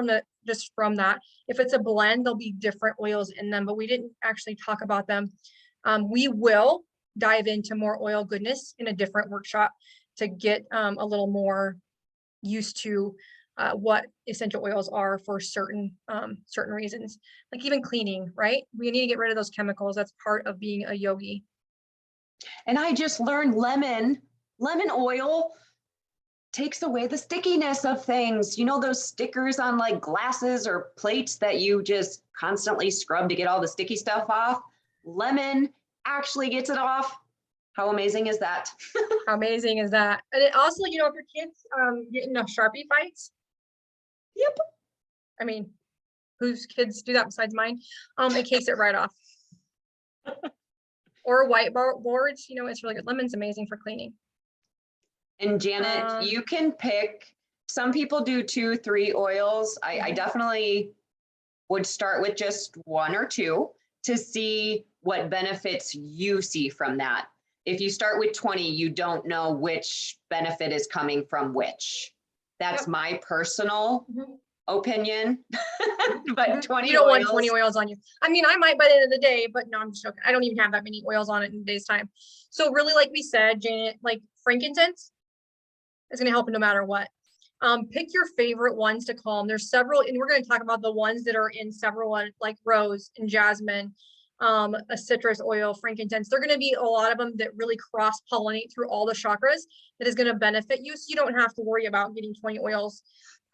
A: from that. If it's a blend, there'll be different oils in them, but we didn't actually talk about them. We will dive into more oil goodness in a different workshop to get a little more used to what essential oils are for certain reasons, like even cleaning, right? We need to get rid of those chemicals. That's part of being a yogi.
F: And I just learned lemon oil takes away the stickiness of things. You know, those stickers on like glasses or plates that you just constantly scrub to get all the sticky stuff off? Lemon actually gets it off. How amazing is that?
A: How amazing is that? And it also, if your kids get into Sharpie fights.
F: Yep.
A: I mean, whose kids do that besides mine? It takes it right off. Or whiteboards, it's really good. Lemon's amazing for cleaning.
F: And Janet, you can pick, some people do 2, 3 oils. I definitely would start with just 1 or 2 to see what benefits you see from that. If you start with 20, you don't know which benefit is coming from which. That's my personal opinion. But 20
A: you don't
F: oils,
A: want 20 oils on you. I mean, I might by the end of the day, but no, I'm just joking. I don't even have that many oils on it in a day's time. So really, like we said, Janet, like frankincense is going to help no matter what. Pick your favorite ones to calm. There's several, and we're going to talk about the ones that are in several, like rose and jasmine, a citrus oil, frankincense. They're going to be a lot of them that really cross-pollinate through all the chakras that is going to benefit you. So you don't have to worry about getting 20 oils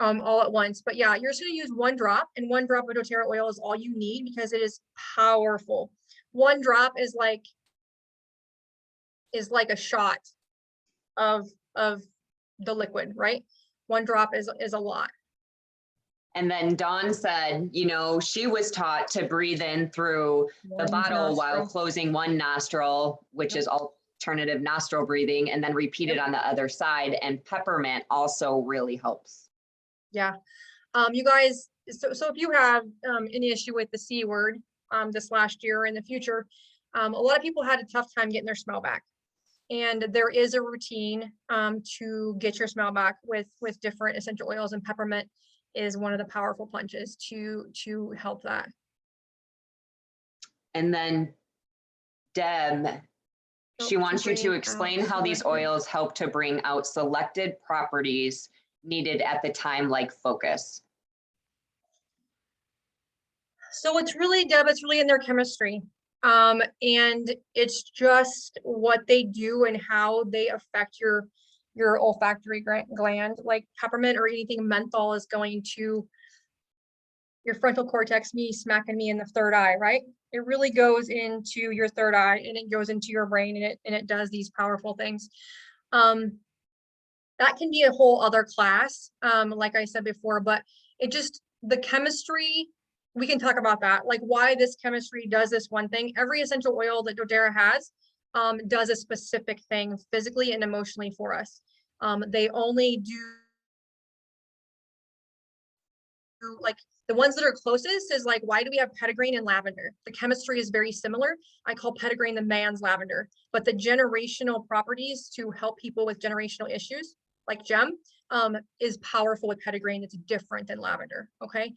A: all at once. But yeah, you're just going to use 1 drop, and 1 drop of doTERRA oil is all you need because it is powerful. 1 drop is like a shot of the liquid, right? 1 drop is a lot.
F: And then Dawn said, she was taught to breathe in through the bottle while closing 1 nostril, which is alternative nostril breathing, and then repeat it on the other side. And peppermint also really helps.
A: Yeah. You guys, so if you have any issue with the C word this last year or in the future, A lot of people had a tough time getting their smell back. And there is a routine to get your smell back with different essential oils, and peppermint is one of the powerful punches to help that.
F: And then Deb, she wants you to
A: bring
F: explain
A: out
F: how these
A: selected-
F: oils help to bring out selected properties needed at the time, like focus.
A: So it's really, Deb, it's really in their chemistry. And it's just what they do and how they affect your olfactory gland. Like peppermint or anything menthol is going to your frontal cortex, me smacking me in the third eye, right? It really goes into your third eye and it goes into your brain, and it does these powerful things. That can be a whole other class, like I said before, but it just, the chemistry, we can talk about that, like why this chemistry does this one thing. Every essential oil that doTERRA has does a specific thing physically and emotionally for us. They only do, like, the ones that are closest is like, why do we have petitgrain and lavender? The chemistry is very similar. I call petitgrain the man's lavender, but the generational properties to help people with generational issues, like gem, is powerful with petitgrain. It's different than lavender, okay?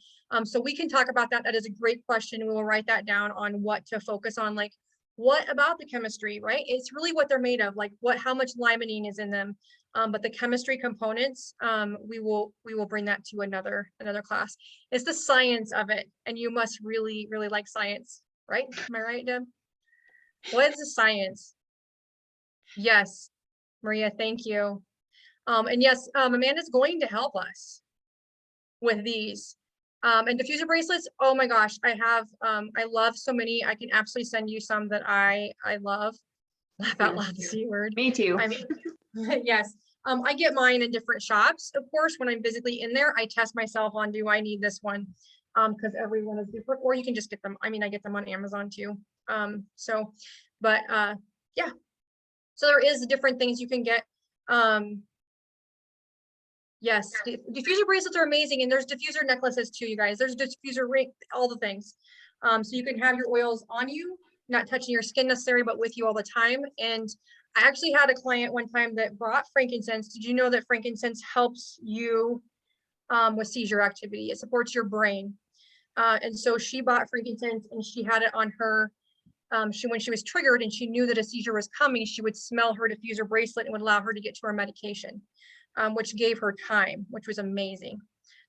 A: So we can talk about that. That is a great question. We will write that down on what to focus on, like what about the chemistry, right? It's really what they're made of, like how much limonene is in them. But the chemistry components, we will bring that to another class. It's the science of it, and you must really, really like science, right? Am I right, Deb? What is the science? Yes, Maria, thank you. And yes, Amanda's going to help us with these. And diffuser bracelets, oh my gosh, I love so many. I can absolutely send you some that I love. Laugh out loud, the C word.
F: Me too.
A: Yes. I get mine in different shops. Of course, when I'm physically in there, I test myself on, do I need this one? Because everyone is different, or you can just get them. I mean, I get them on Amazon too. Yeah. So there is different things you can get. Yes, diffuser bracelets are amazing, and there's diffuser necklaces too, you guys. There's diffuser ring, all the things. So you can have your oils on you, not touching your skin necessarily, but with you all the time. And I actually had a client one time that brought frankincense. Did you know that frankincense helps you with seizure activity? It supports your brain. And so she bought frankincense and she had it on her. When she was triggered and she knew that a seizure was coming, she would smell her diffuser bracelet and would allow her to get to her medication, which gave her time, which was amazing.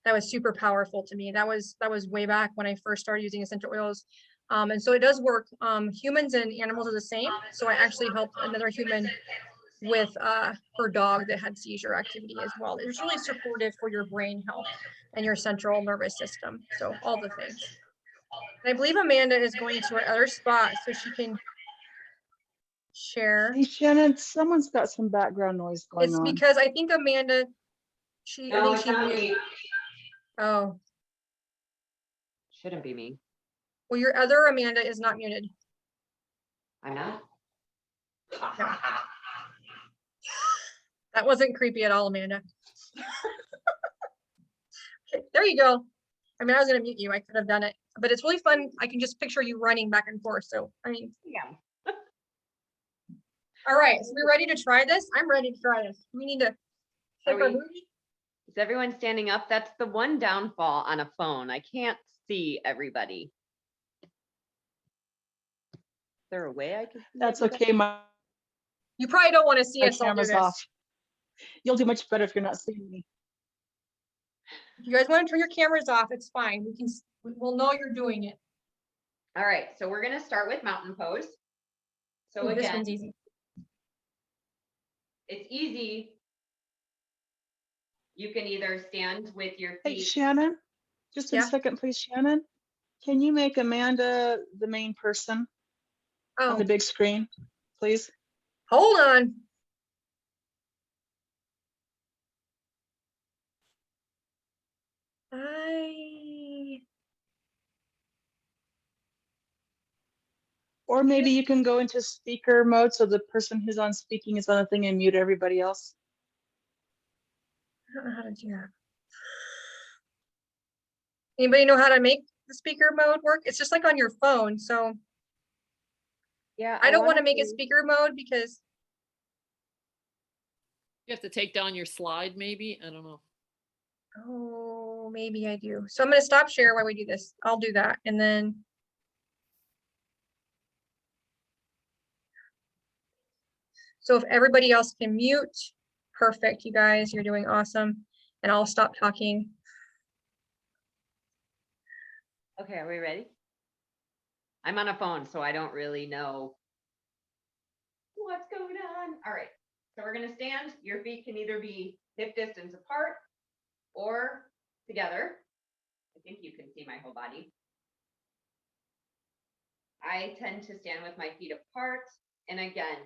A: That was super powerful to me. That was way back when I first started using essential oils. And so it does work. Humans and animals are the same. So I actually helped another human with her dog that had seizure activity as well. It's really supportive for your brain health and your central nervous system. So all the things. And I believe Amanda is going to our other spot so she can share.
C: Hey Shannon, someone's got some background noise going
A: It's
C: on.
A: because I think Amanda,
F: No, it's not me.
A: Oh,
F: Shouldn't be me.
A: well, your other Amanda is not muted.
F: I'm not.
A: That wasn't creepy at all, Amanda. Okay, there you go. I mean, I was gonna mute you. I could have done it, but it's really fun. I can just picture you running back and forth. So, I mean,
F: Yeah.
A: all right. So we're ready to try this. I'm ready to try this. We need to
B: Are
A: pick our
B: we-
A: movie.
B: Is everyone standing up? That's the one downfall on a phone. I can't see everybody. Is there a way I can? see
C: That's
B: everybody?
C: okay, my
A: You probably don't want to see us all do
C: camera's
A: this.
C: off. You'll do much better if you're not seeing me.
A: If you guys want to turn your cameras off, it's fine. We'll know you're doing it.
B: All right, so we're gonna start with mountain pose. So
A: Ooh, this
B: again,
A: one's easy.
B: it's easy. You can either stand with your
C: Hey
B: feet.
C: Shannon, just a
A: Yeah?
C: second, please, Shannon. Can you make Amanda the main person on
A: Oh,
C: the big screen, please?
A: hold on.
C: Or maybe you can go into speaker mode so the person who's on speaking is on the thing and mute everybody else.
A: I don't know how to do that. Anybody know how to make the speaker mode work? It's just like on your phone. So
B: Yeah.
A: I don't want to
B: wanna
A: make it
B: see-
A: speaker mode because
G: You have to take down your slide, maybe. I don't know.
A: oh, maybe I do. So I'm going to stop share while we do this. I'll do that. And then so if everybody else can mute, perfect, you guys, you're doing awesome. And I'll stop talking.
B: Okay, are we ready? I'm on a phone, so I don't really know what's going on. All right, so we're gonna stand. Your feet can either be hip distance apart or together. I think you can see my whole body. I tend to stand with my feet apart. And again,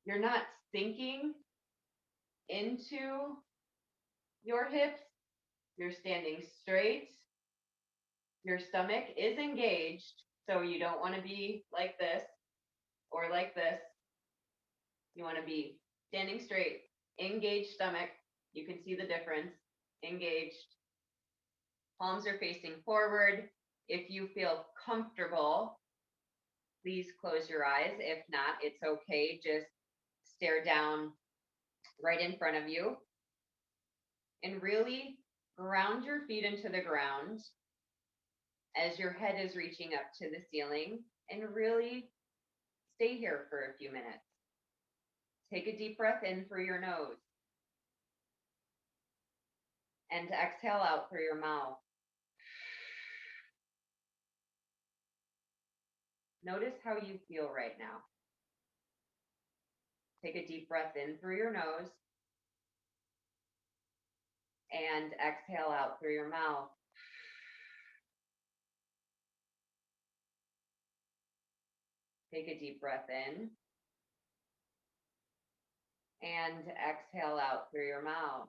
B: you're not sinking into your hips. You're standing straight. Your stomach is engaged. So you don't want to be like this or like this. You want to be standing straight, engaged stomach. You can see the difference. Engaged. Palms are facing forward. If you feel comfortable, please close your eyes. If not, it's okay. Just stare down right in front of you and really ground your feet into the ground as your head is reaching up to the ceiling, and really stay here for a few minutes. Take a deep breath in through your nose and exhale out through your mouth. Notice how you feel right now. Take a deep breath in through your nose and exhale out through your mouth. Take a deep breath in and exhale out through your mouth.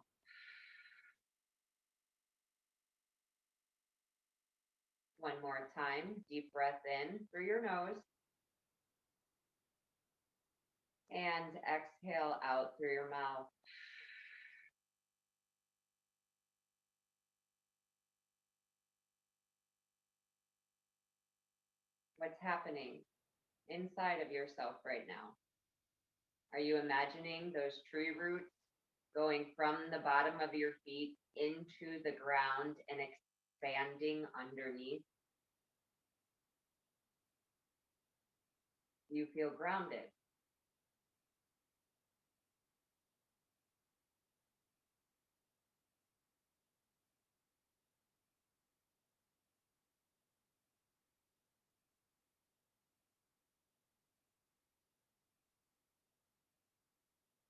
B: One more time, deep breath in through your nose and exhale out through your mouth. What's happening inside of yourself right now? Are you imagining those tree roots going from the bottom of your feet into the ground and expanding underneath? You feel grounded.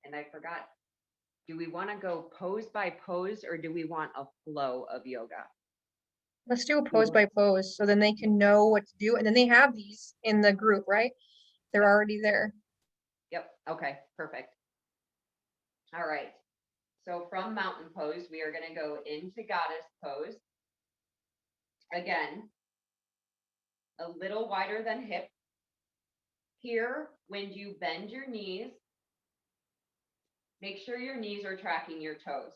B: And I forgot, do we want to go pose by pose or do we want a flow of yoga?
A: Let's do a pose by pose so then they can know what to do. And then they have these in the group, right? They're already there.
B: Yep. Okay. Perfect. All right. So from mountain pose, we are going to go into goddess pose. Again, a little wider than hip. Here, when you bend your knees, make sure your knees are tracking your toes.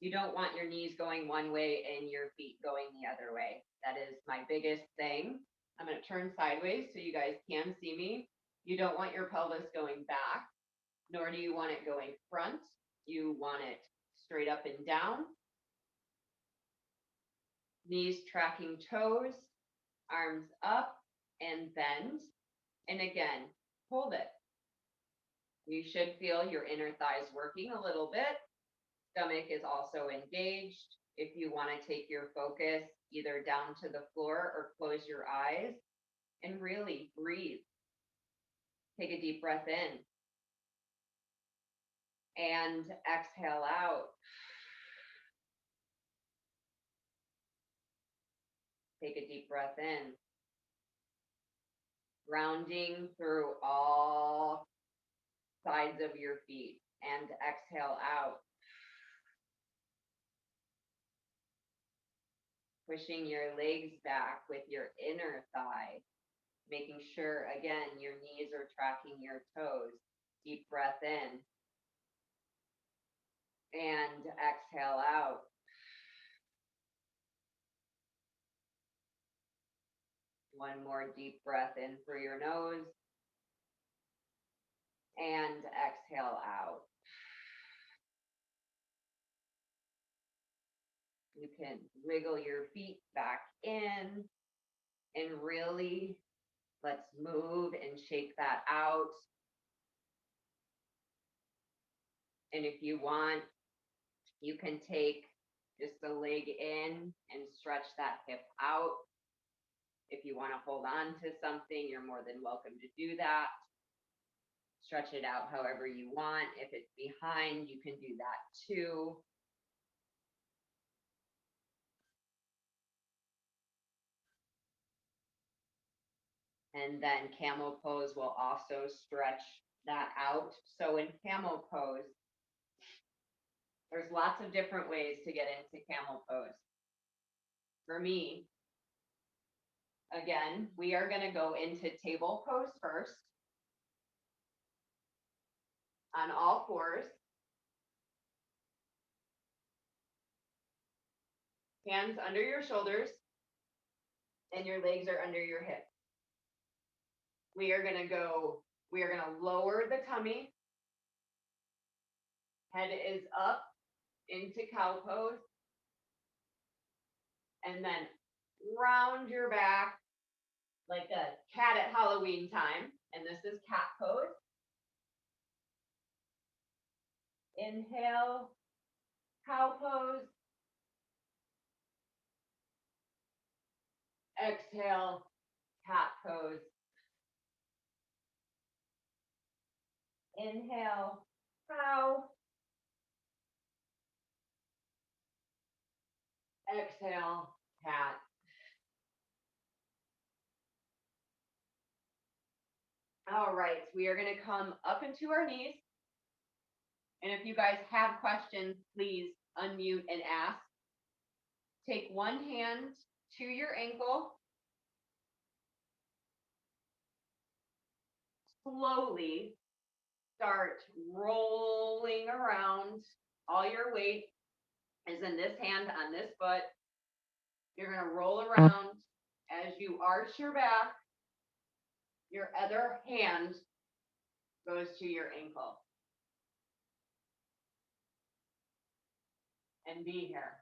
B: You don't want your knees going one way and your feet going the other way. That is my biggest thing. I'm going to turn sideways so you guys can see me. You don't want your pelvis going back, nor do you want it going front. You want it straight up and down. Knees tracking toes, arms up and bend. And again, hold it. You should feel your inner thighs working a little bit. Stomach is also engaged. If you want to take your focus either down to the floor or close your eyes and really breathe. Take a deep breath in and exhale out. Take a deep breath in. Grounding through all sides of your feet and exhale out. Pushing your legs back with your inner thigh, making sure, again, your knees are tracking your toes. Deep breath in and exhale out. One more deep breath in through your nose and exhale out. You can wiggle your feet back in and really let's move and shake that out. And if you want, you can take just the leg in and stretch that hip out. If you want to hold on to something, you're more than welcome to do that. Stretch it out however you want. If it's behind, you can do that too. And then camel pose will also stretch that out. So in camel pose, there's lots of different ways to get into camel pose. For me, again, we are going to go into table pose first. On all fours. Hands under your shoulders and your legs are under your hips. We are going to lower the tummy. Head is up into cow pose. And then round your back like a cat at Halloween time. And this is cat pose. Inhale, cow pose. Exhale, cat pose. Inhale, cow. Exhale, cat. All right, we are going to come up into our knees. And if you guys have questions, please unmute and ask. Take one hand to your ankle. Slowly start rolling around. All your weight is in this hand on this foot. You're going to roll around as you arch your back. Your other hand goes to your ankle. And be here.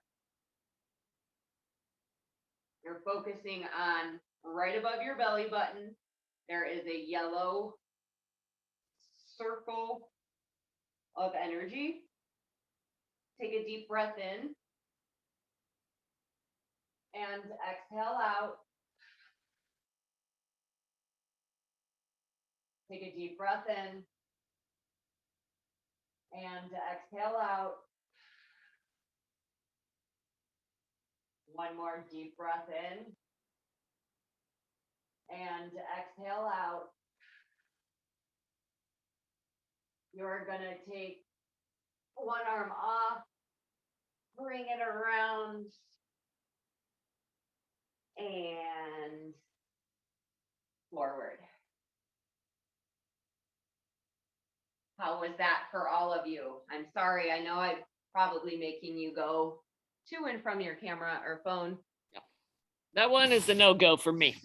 B: You're focusing on right above your belly button. There is a yellow circle of energy. Take a deep breath in and exhale out. Take a deep breath in and exhale out. One more deep breath in and exhale out. You're going to take one arm off, bring it around, and forward. How was that for all of you? I'm sorry, I know I'm probably making you go to and from your camera or phone.
G: That one is a no-go for me.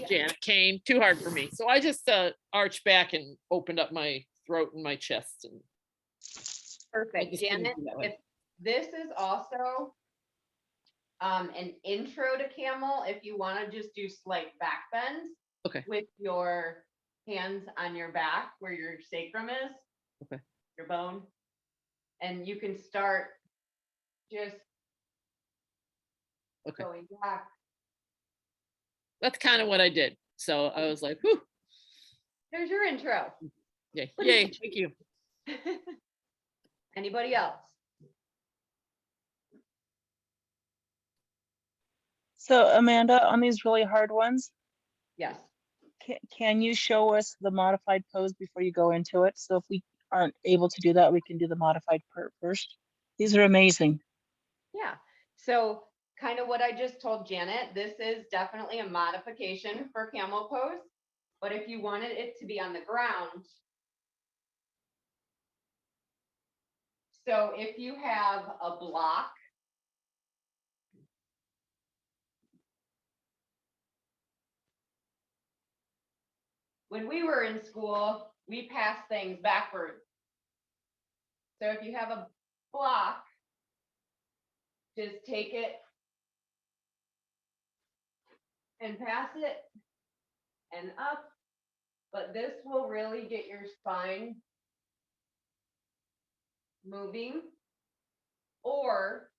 G: Janet came too hard for me. So I just arched back and opened up my throat and my chest. And
B: perfect. Janet, if this is also an intro to camel, if you want to just do slight back bends,
G: okay,
B: with your hands on your back where your sacrum is,
G: okay,
B: your bone, and you can start just going back.
G: That's kind of what I did. So I was like, whew.
B: There's your intro.
G: Yay. Yay. Thank you.
B: Anybody else?
C: So Amanda, on these really hard ones,
B: yes,
C: can you show us the modified pose before you go into it? So if we aren't able to do that, we can do the modified first. These are amazing.
B: Yeah. So kind of what I just told Janet, this is definitely a modification for camel pose. But if you wanted it to be on the ground, so if you have a block, when we were in school, we pass things backwards. So if you have a block, just take it and pass it and up. But this will really get your spine moving. Or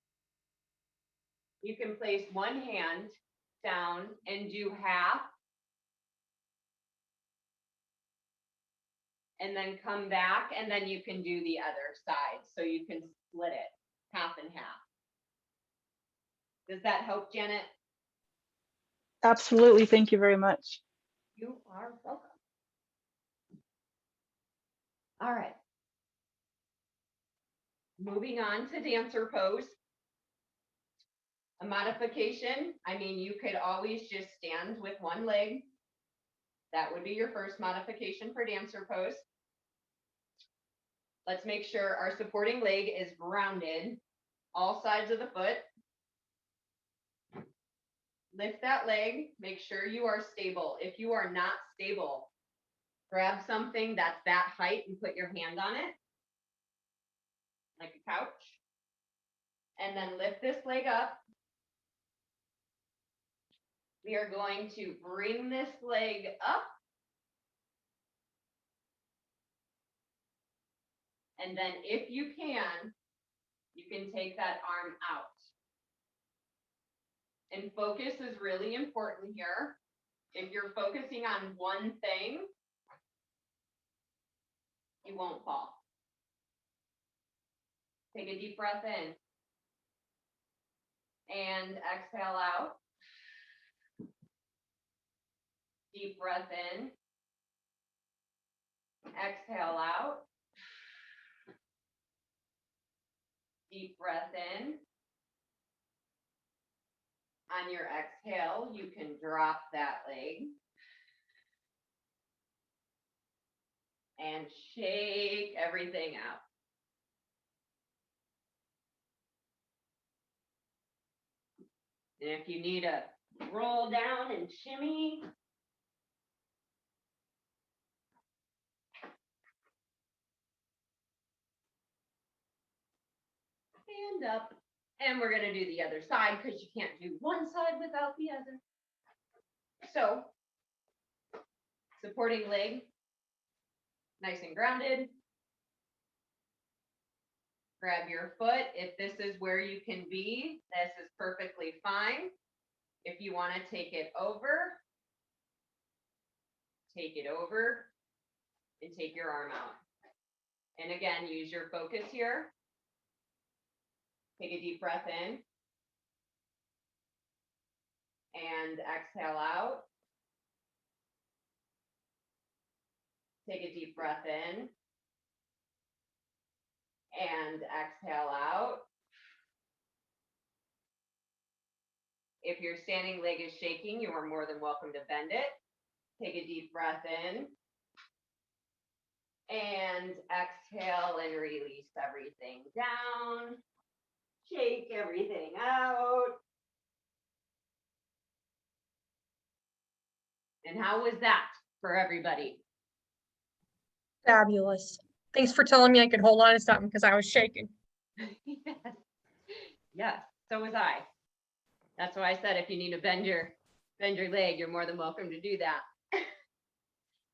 B: you can place one hand down and do half. And then come back, and then you can do the other side. So you can split it half and half. Does that help, Janet?
C: Absolutely. Thank you very much.
B: You are welcome. All right. Moving on to dancer pose. A modification, I mean, you could always just stand with one leg. That would be your first modification for dancer pose. Let's make sure our supporting leg is grounded, all sides of the foot. Lift that leg, make sure you are stable. If you are not stable, grab something that's that height and put your hand on it, like a couch. And then lift this leg up. We are going to bring this leg up. And then if you can take that arm out. And focus is really important here. If you're focusing on one thing, you won't fall. Take a deep breath in. And exhale out. Deep breath in. Exhale out. Deep breath in. On your exhale, you can drop that leg. And shake everything out. And if you need a roll down and shimmy, stand up. And we're going to do the other side because you can't do one side without the other. So, supporting leg, nice and grounded. Grab your foot. If this is where you can be, this is perfectly fine. If you want to take it over and take your arm out. And again, use your focus here. Take a deep breath in. And exhale out. Take a deep breath in. And exhale out. If your standing leg is shaking, you are more than welcome to bend it. Take a deep breath in. And exhale and release everything down. Shake everything out. And how was that for everybody?
A: Fabulous. Thanks for telling me I could hold on to something because I was shaking.
B: Yes. Yes, so was I. That's why I said if you need to bend your leg, you're more than welcome to do that.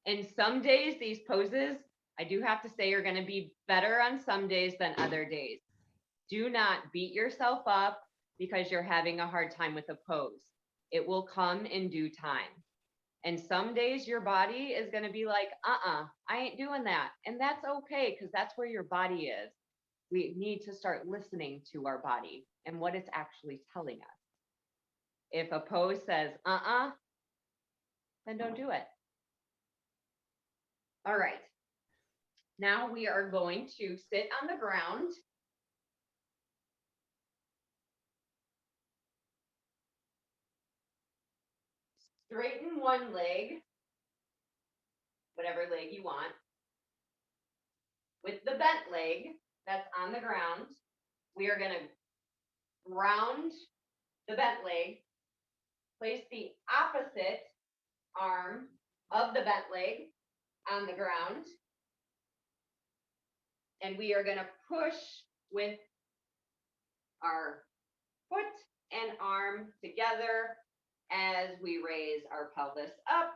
B: And some days, these poses, I do have to say, are going to be better on some days than other days. Do not beat yourself up because you're having a hard time with a pose. It will come in due time. And some days your body is going to be like, I ain't doing that. And that's okay, because that's where your body is. We need to start listening to our body and what it's actually telling us. If a pose says, then don't do it. All right. Now we are going to sit on the ground. Straighten one leg, whatever leg you want. With the bent leg that's on the ground, we are going to round the bent leg, place the opposite arm of the bent leg on the ground, And we are gonna push with our foot and arm together as we raise our pelvis up.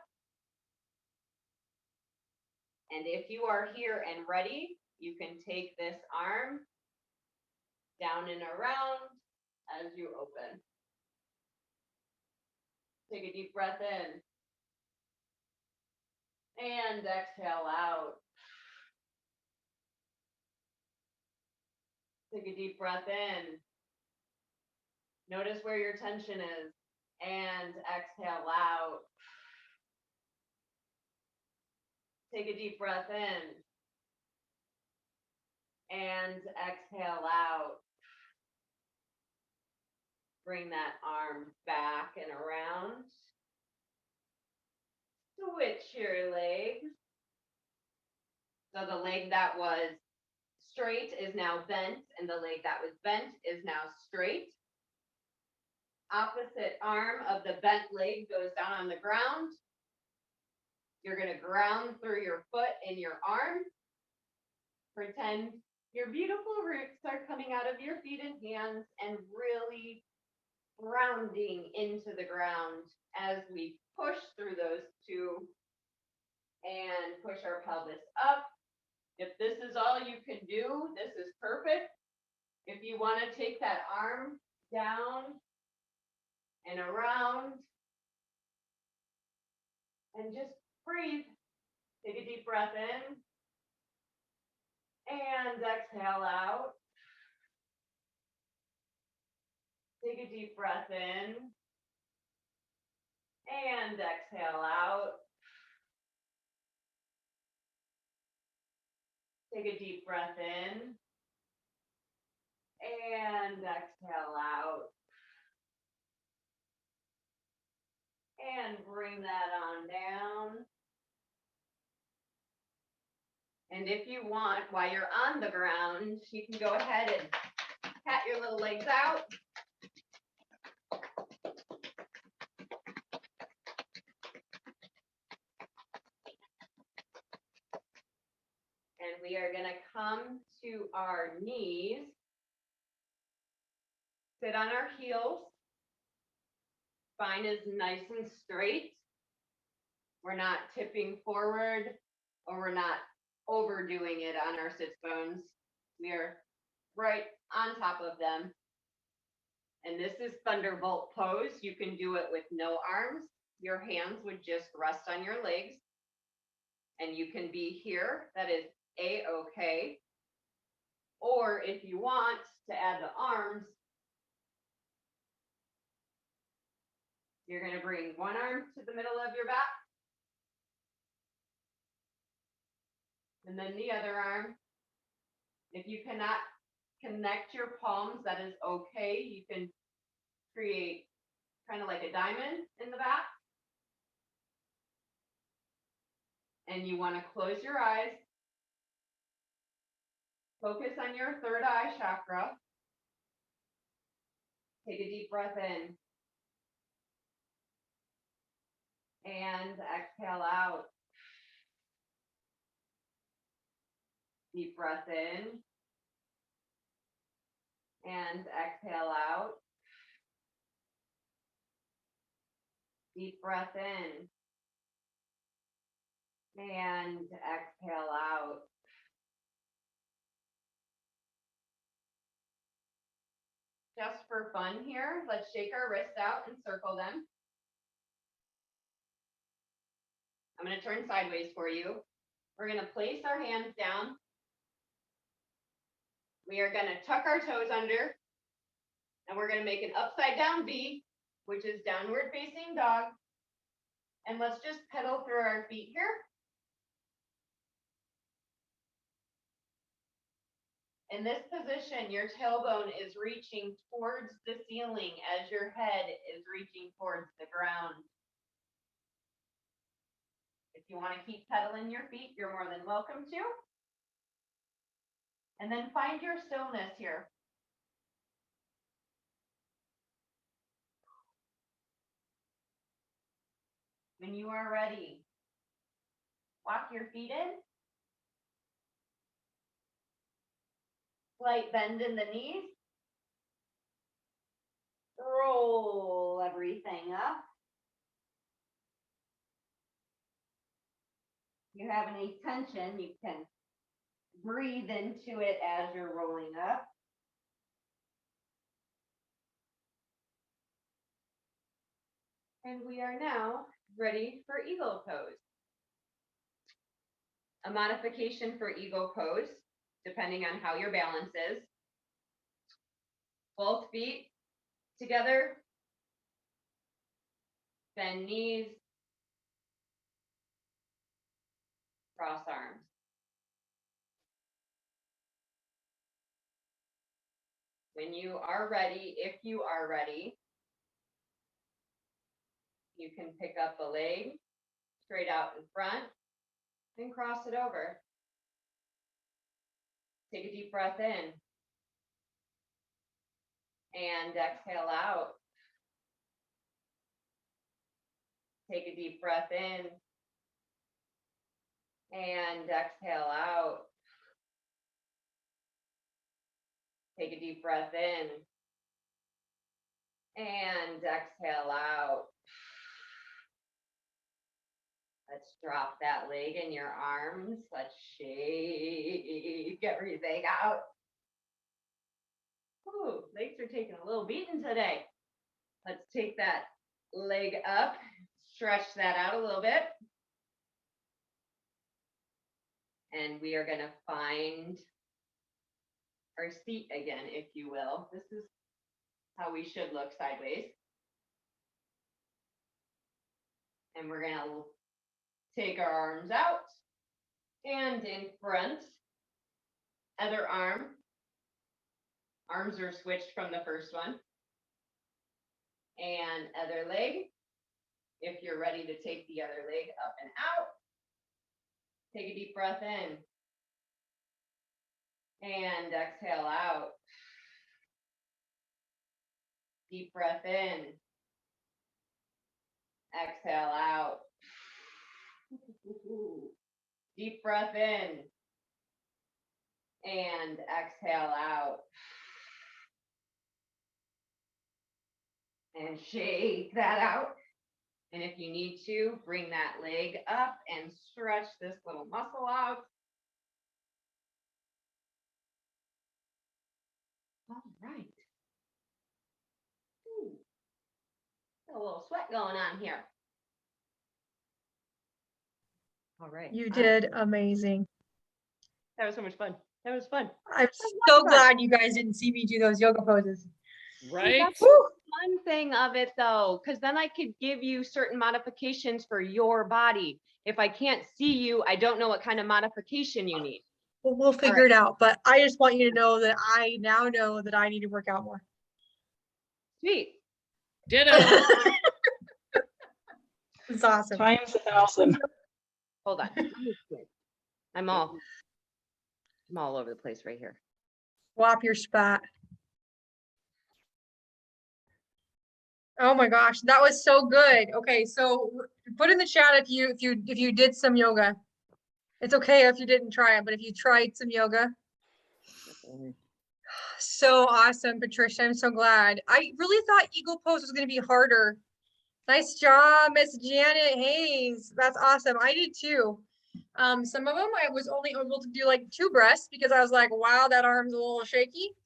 B: And if you are here and ready, you can take this arm down and around as you open. Take a deep breath in. And exhale out. Take a deep breath in. Notice where your tension is. And exhale out. Take a deep breath in. And exhale out. Bring that arm back and around. Switch your leg. So the leg that was straight is now bent, and the leg that was bent is now straight. Opposite arm of the bent leg goes down on the ground. You're going to ground through your foot and your arm. Pretend your beautiful roots are coming out of your feet and hands and really grounding into the ground as we push through those two and push our pelvis up. If this is all you can do, this is perfect. If you want to take that arm down and around and just breathe. Take a deep breath in and exhale out. Take a deep breath in and exhale out. Take a deep breath in and exhale out. And bring that on down. And if you want, while you're on the ground, you can go ahead and pat your little legs out. And we are going to come to our knees. Sit on our heels. Spine is nice and straight. We're not tipping forward, or we're not overdoing it on our sits bones. We are right on top of them. And this is thunderbolt pose. You can do it with no arms. Your hands would just rest on your legs. And you can be here. That is A-okay. Or if you want to add the arms, you're going to bring one arm to the middle of your back. And then the other arm. If you cannot connect your palms, that is okay. You can create kind of like a diamond in the back. And you want to close your eyes. Focus on your third eye chakra. Take a deep breath in. And exhale out. Deep breath in. And exhale out. Deep breath in. And exhale out. Just for fun here, let's shake our wrists out and circle them. I'm going to turn sideways for you. We're going to place our hands down. We are going to tuck our toes under, and we're going to make an upside down V, which is downward facing dog. And let's just pedal through our feet here. In this position, your tailbone is reaching towards the ceiling as your head is reaching towards the ground. If you want to keep pedaling your feet, you're more than welcome to. And then find your stillness here. When you are ready, walk your feet in. slight bend in the knees. Roll everything up. If you have any tension, you can breathe into it as you're rolling up. And we are now ready for eagle pose. A modification for eagle pose, depending on how your balance is. Both feet together, bend knees, cross arms. When you are ready, if you are ready, you can pick up a leg straight out in front and cross it over. Take a deep breath in and exhale out. Take a deep breath in and exhale out. Take a deep breath in and exhale out. Let's drop that leg in your arms. Let's shake everything out. Ooh, legs are taking a little beating today. Let's take that leg up, stretch that out a little bit. And we are gonna find our seat again, if you will. This is how we should look sideways. And we're gonna take our arms out and in front. Other arm. Arms are switched from the first one. And other leg. If you're ready to take the other leg up and out, take a deep breath in. And exhale out. Deep breath in. Exhale out. Deep breath in. And exhale out. And shake that out. And if you need to, bring that leg up and stretch this little muscle out. All right. Ooh. Got a little sweat going on here. All right.
A: You did amazing.
B: That was so much fun. That was fun.
A: I'm
B: was
A: so
B: fun.
A: glad you guys didn't see me do those yoga poses.
G: Right?
B: That's the fun thing of it though, because then I could give you certain modifications for your body. If I can't see you, I don't know what kind of modification you need.
A: Well, we'll figure it out, but I just want you to know that I now know that I need to work out more.
B: Sweet.
G: Ditto.
A: It's awesome.
C: Times 1,000.
B: Hold on. I'm all over the place right here.
A: Swap your spot. Oh my gosh, that was so good. Okay, so put in the chat if you did some yoga. It's okay if you didn't try it, but if you tried some yoga. So awesome, Patricia. I'm so glad. I really thought eagle pose was going to be harder. Nice job, Miss Janet Hayes. That's awesome. I did too. Some of them I was only able to do like 2 breaths because I was like, wow, that arm's a little shaky.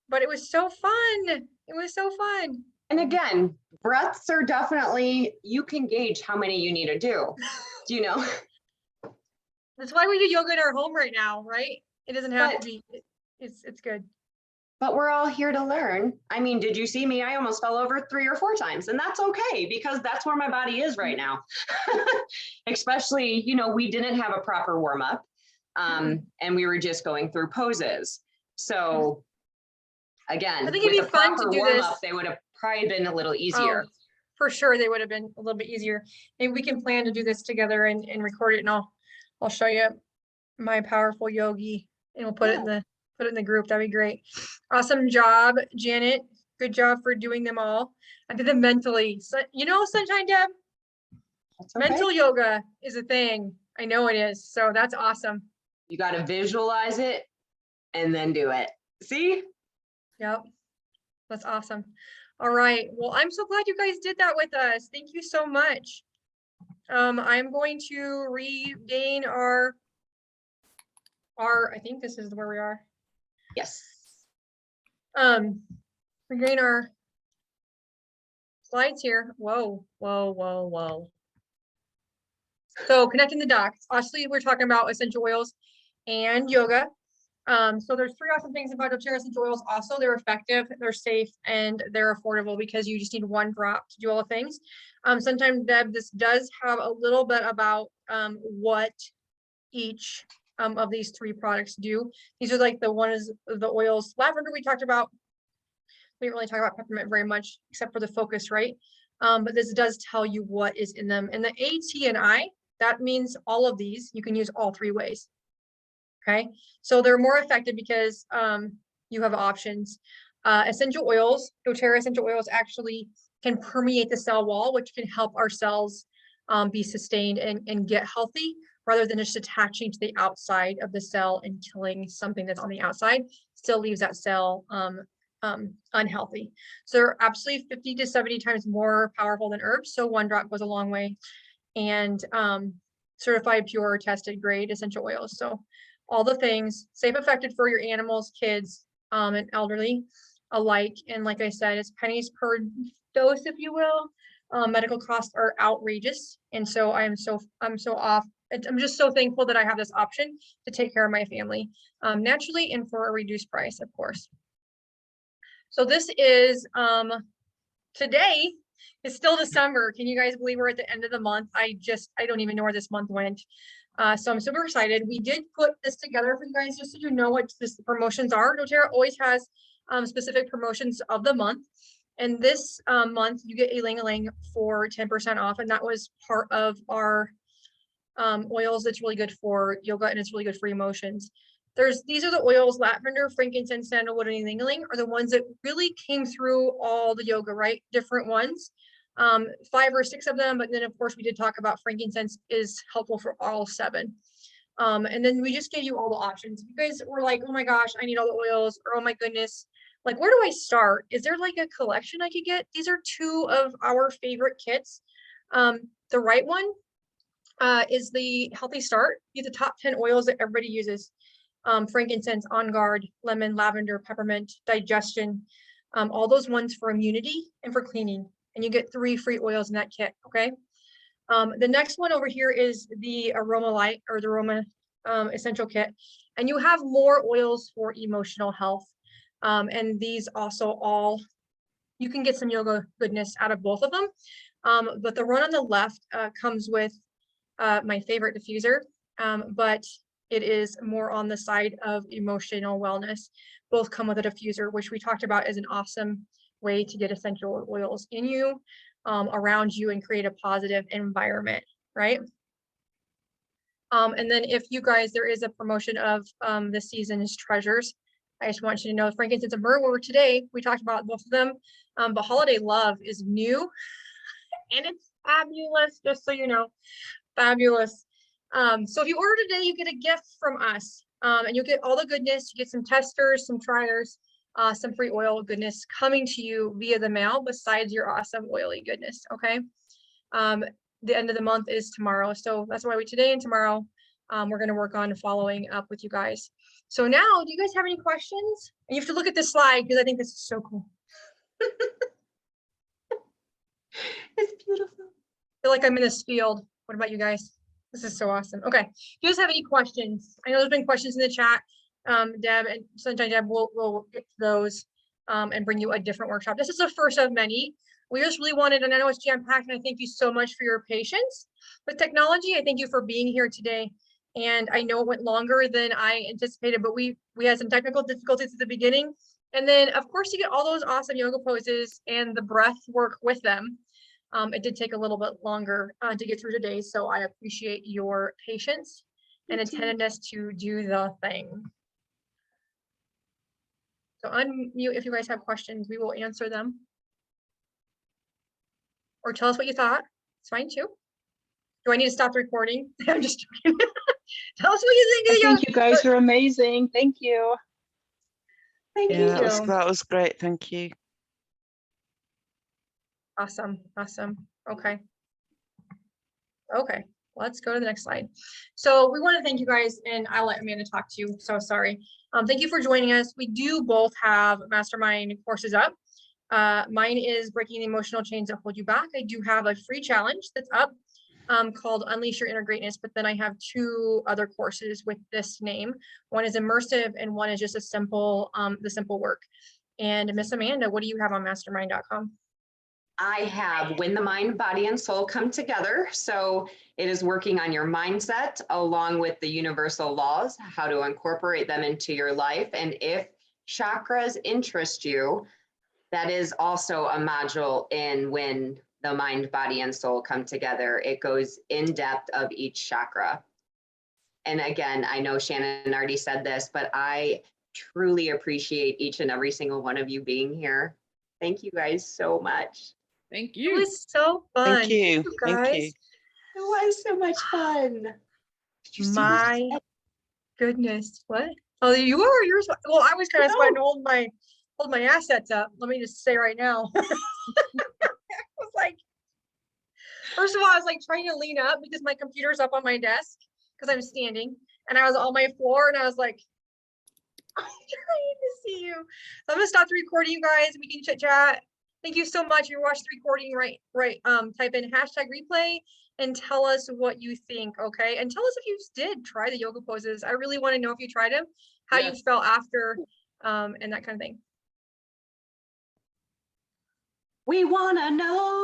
A: But it was so fun. It was so fun.
F: And again, breaths are definitely, you can gauge how many you need to do. Do you know?
A: That's why we do yoga in our home right now, right? It doesn't have to be, it's good.
F: But we're all here to learn. I mean, did you see me? I almost fell over 3 or 4 times, and that's okay because that's where my body is right now. Especially, you know, we didn't have a proper warm up and we were just going through poses. So again,
A: I think it'd be
F: with a
A: fun to
F: proper
A: do
F: warm
A: this.
F: up, they would have probably been a little easier.
A: Oh, for sure, they would have been a little bit easier. Maybe we can plan to do this together and record it, and I'll show you my powerful yogi, and we'll put it in the group. That'd be great. Awesome job, Janet. Good job for doing them all. I did them mentally. So, you know, Sunshine Deb,
F: That's okay.
A: mental yoga is a thing. I know it is. So that's awesome.
F: You got to visualize it and then do it. See?
A: Yep. That's awesome. All right. Well, I'm so glad you guys did that with us. Thank you so much. I'm going to regain our, I think this is where we are.
F: Yes.
A: Regain our slides here. Whoa, whoa, whoa, whoa. So connecting the dots. Obviously, we're talking about essential oils and yoga. So there's 3 awesome things about doTERRA essential oils. Also, they're effective, they're safe, and they're affordable because you just need 1 drop to do all the things. Sometimes, Deb, this does have a little bit about what each of these 3 products do. These are like the one is the oils. Lavender we talked about. We didn't really talk about peppermint very much, except for the focus, right? But this does tell you what is in them. And the A, T, and I, that means all of these, you can use all 3 ways. Okay, so they're more effective because you have options. Essential oils, doTERRA essential oils actually can permeate the cell wall, which can help our cells be sustained and get healthy rather than just attaching to the outside of the cell and killing something that's on the outside, still leaves that cell unhealthy. So they're absolutely 50 to 70 times more powerful than herbs. So 1 drop goes a long way. And certified pure tested grade essential oils. So all the things, safe, effective for your animals, kids, and elderly alike. And like I said, it's pennies per dose, if you will. Medical costs are outrageous. And so I'm so off. I'm just so thankful that I have this option to take care of my family naturally and for a reduced price, of course. So this is today. It's still December. Can you guys believe we're at the end of the month? I don't even know where this month went. So I'm super excited. We did put this together for you guys just so you know what the promotions are. doTERRA always has specific promotions of the month. And this month you get a ling-a-ling for 10% off. And that was part of our oils that's really good for yoga and it's really good for emotions. These are the oils, lavender, frankincense, sandalwood, and ylang-ylang are the ones that really came through all the yoga, right? Different ones, 5 or 6 of them. But then of course we did talk about frankincense is helpful for all 7. And then we just gave you all the options. You guys were like, oh my gosh, I need all the oils, or oh my goodness, like, where do I start? Is there like a collection I could get? These are 2 of our favorite kits. The right one is the Healthy Start. These are the top 10 oils that everybody uses. Frankincense, On Guard, lemon, lavender, peppermint, digestion, all those ones for immunity and for cleaning. And you get 3 free oils in that kit, okay? The next one over here is the Aroma Light or the Aroma Essential Kit. And you have more oils for emotional health. And these also all, you can get some yoga goodness out of both of them. But the one on the left comes with my favorite diffuser, but it is more on the side of emotional wellness. Both come with a diffuser, which we talked about as an awesome way to get essential oils in you, around you, and create a positive environment, right? And then if you guys, there is a promotion of this season's treasures. I just want you to know frankincense and myrrh today. We talked about both of them, but Holiday Love is new and it's fabulous, just so you know, fabulous. So if you order today, you get a gift from us, and you'll get all the goodness. You get some testers, some triers, some free oil goodness coming to you via the mail besides your awesome oily goodness. Okay. The end of the month is tomorrow. So that's why today and tomorrow, we're going to work on following up with you guys. So now, do you guys have any questions? And you have to look at this slide because I think this is so cool.
F: It's beautiful.
A: I feel like I'm in this field. What about you guys? This is so awesome. Okay. If you guys have any questions, I know there's been questions in the chat, Deb, and sometimes Deb will get to those and bring you a different workshop. This is the first of many. We just really wanted, and I know it's jam-packed, and I thank you so much for your patience with technology. I thank you for being here today. And I know it went longer than I anticipated, but we had some technical difficulties at the beginning. And then, of course, you get all those awesome yoga poses and the breath work with them. It did take a little bit longer to get through today, so I appreciate your patience and attentiveness to do the thing. So unmute if you guys have questions, we will answer them. Or tell us what you thought. It's fine too. Do I need to stop the recording? I'm just joking. Tell us what you think of the
C: I think you guys are amazing. Thank you.
F: Thank
E: Yeah,
F: you.
E: that was great. Thank you.
A: Awesome. Okay. Okay, let's go to the next slide. So we want to thank you guys, and I'll let Amanda talk to you. So sorry. Thank you for joining us. We do both have mastermind courses up. Mine is Breaking the Emotional Chains That Hold You Back. I do have a free challenge that's up called Unleash Your Inner Greatness, but then I have 2 other courses with this name. One is immersive and one is just a simple, the simple work. And Miss Amanda, what do you have on mastermind.com?
F: I have When the Mind, Body, and Soul Come Together. So it is working on your mindset along with the universal laws, how to incorporate them into your life. And if chakras interest you, that is also a module in When the Mind, Body, and Soul Come Together. It goes in depth of each chakra. And again, I know Shannon already said this, but I truly appreciate each and every single one of you being here. Thank you guys so much.
G: Thank
A: It
G: you.
A: was so fun.
E: Thank you. Thank
A: guys.
E: you.
F: It was so much fun. Did you see what I
A: My
F: said?
A: goodness, what? Oh, you were yours. Well, I was kind of
F: No.
A: sweating to hold my assets up. Let me just say right now. I was like, first of all, I was like trying to lean up because my computer's up on my desk because I'm standing, and I was on my floor, and I was like, I'm trying to see you. So I'm gonna stop the recording, you guys. We can chit chat. Thank you so much. You watched the recording, right? Type in #replay and tell us what you think, okay? And tell us if you did try the yoga poses. I really want to know if you tried them, how you
G: Yes.
A: felt after, and that kind of thing.
F: We want to know.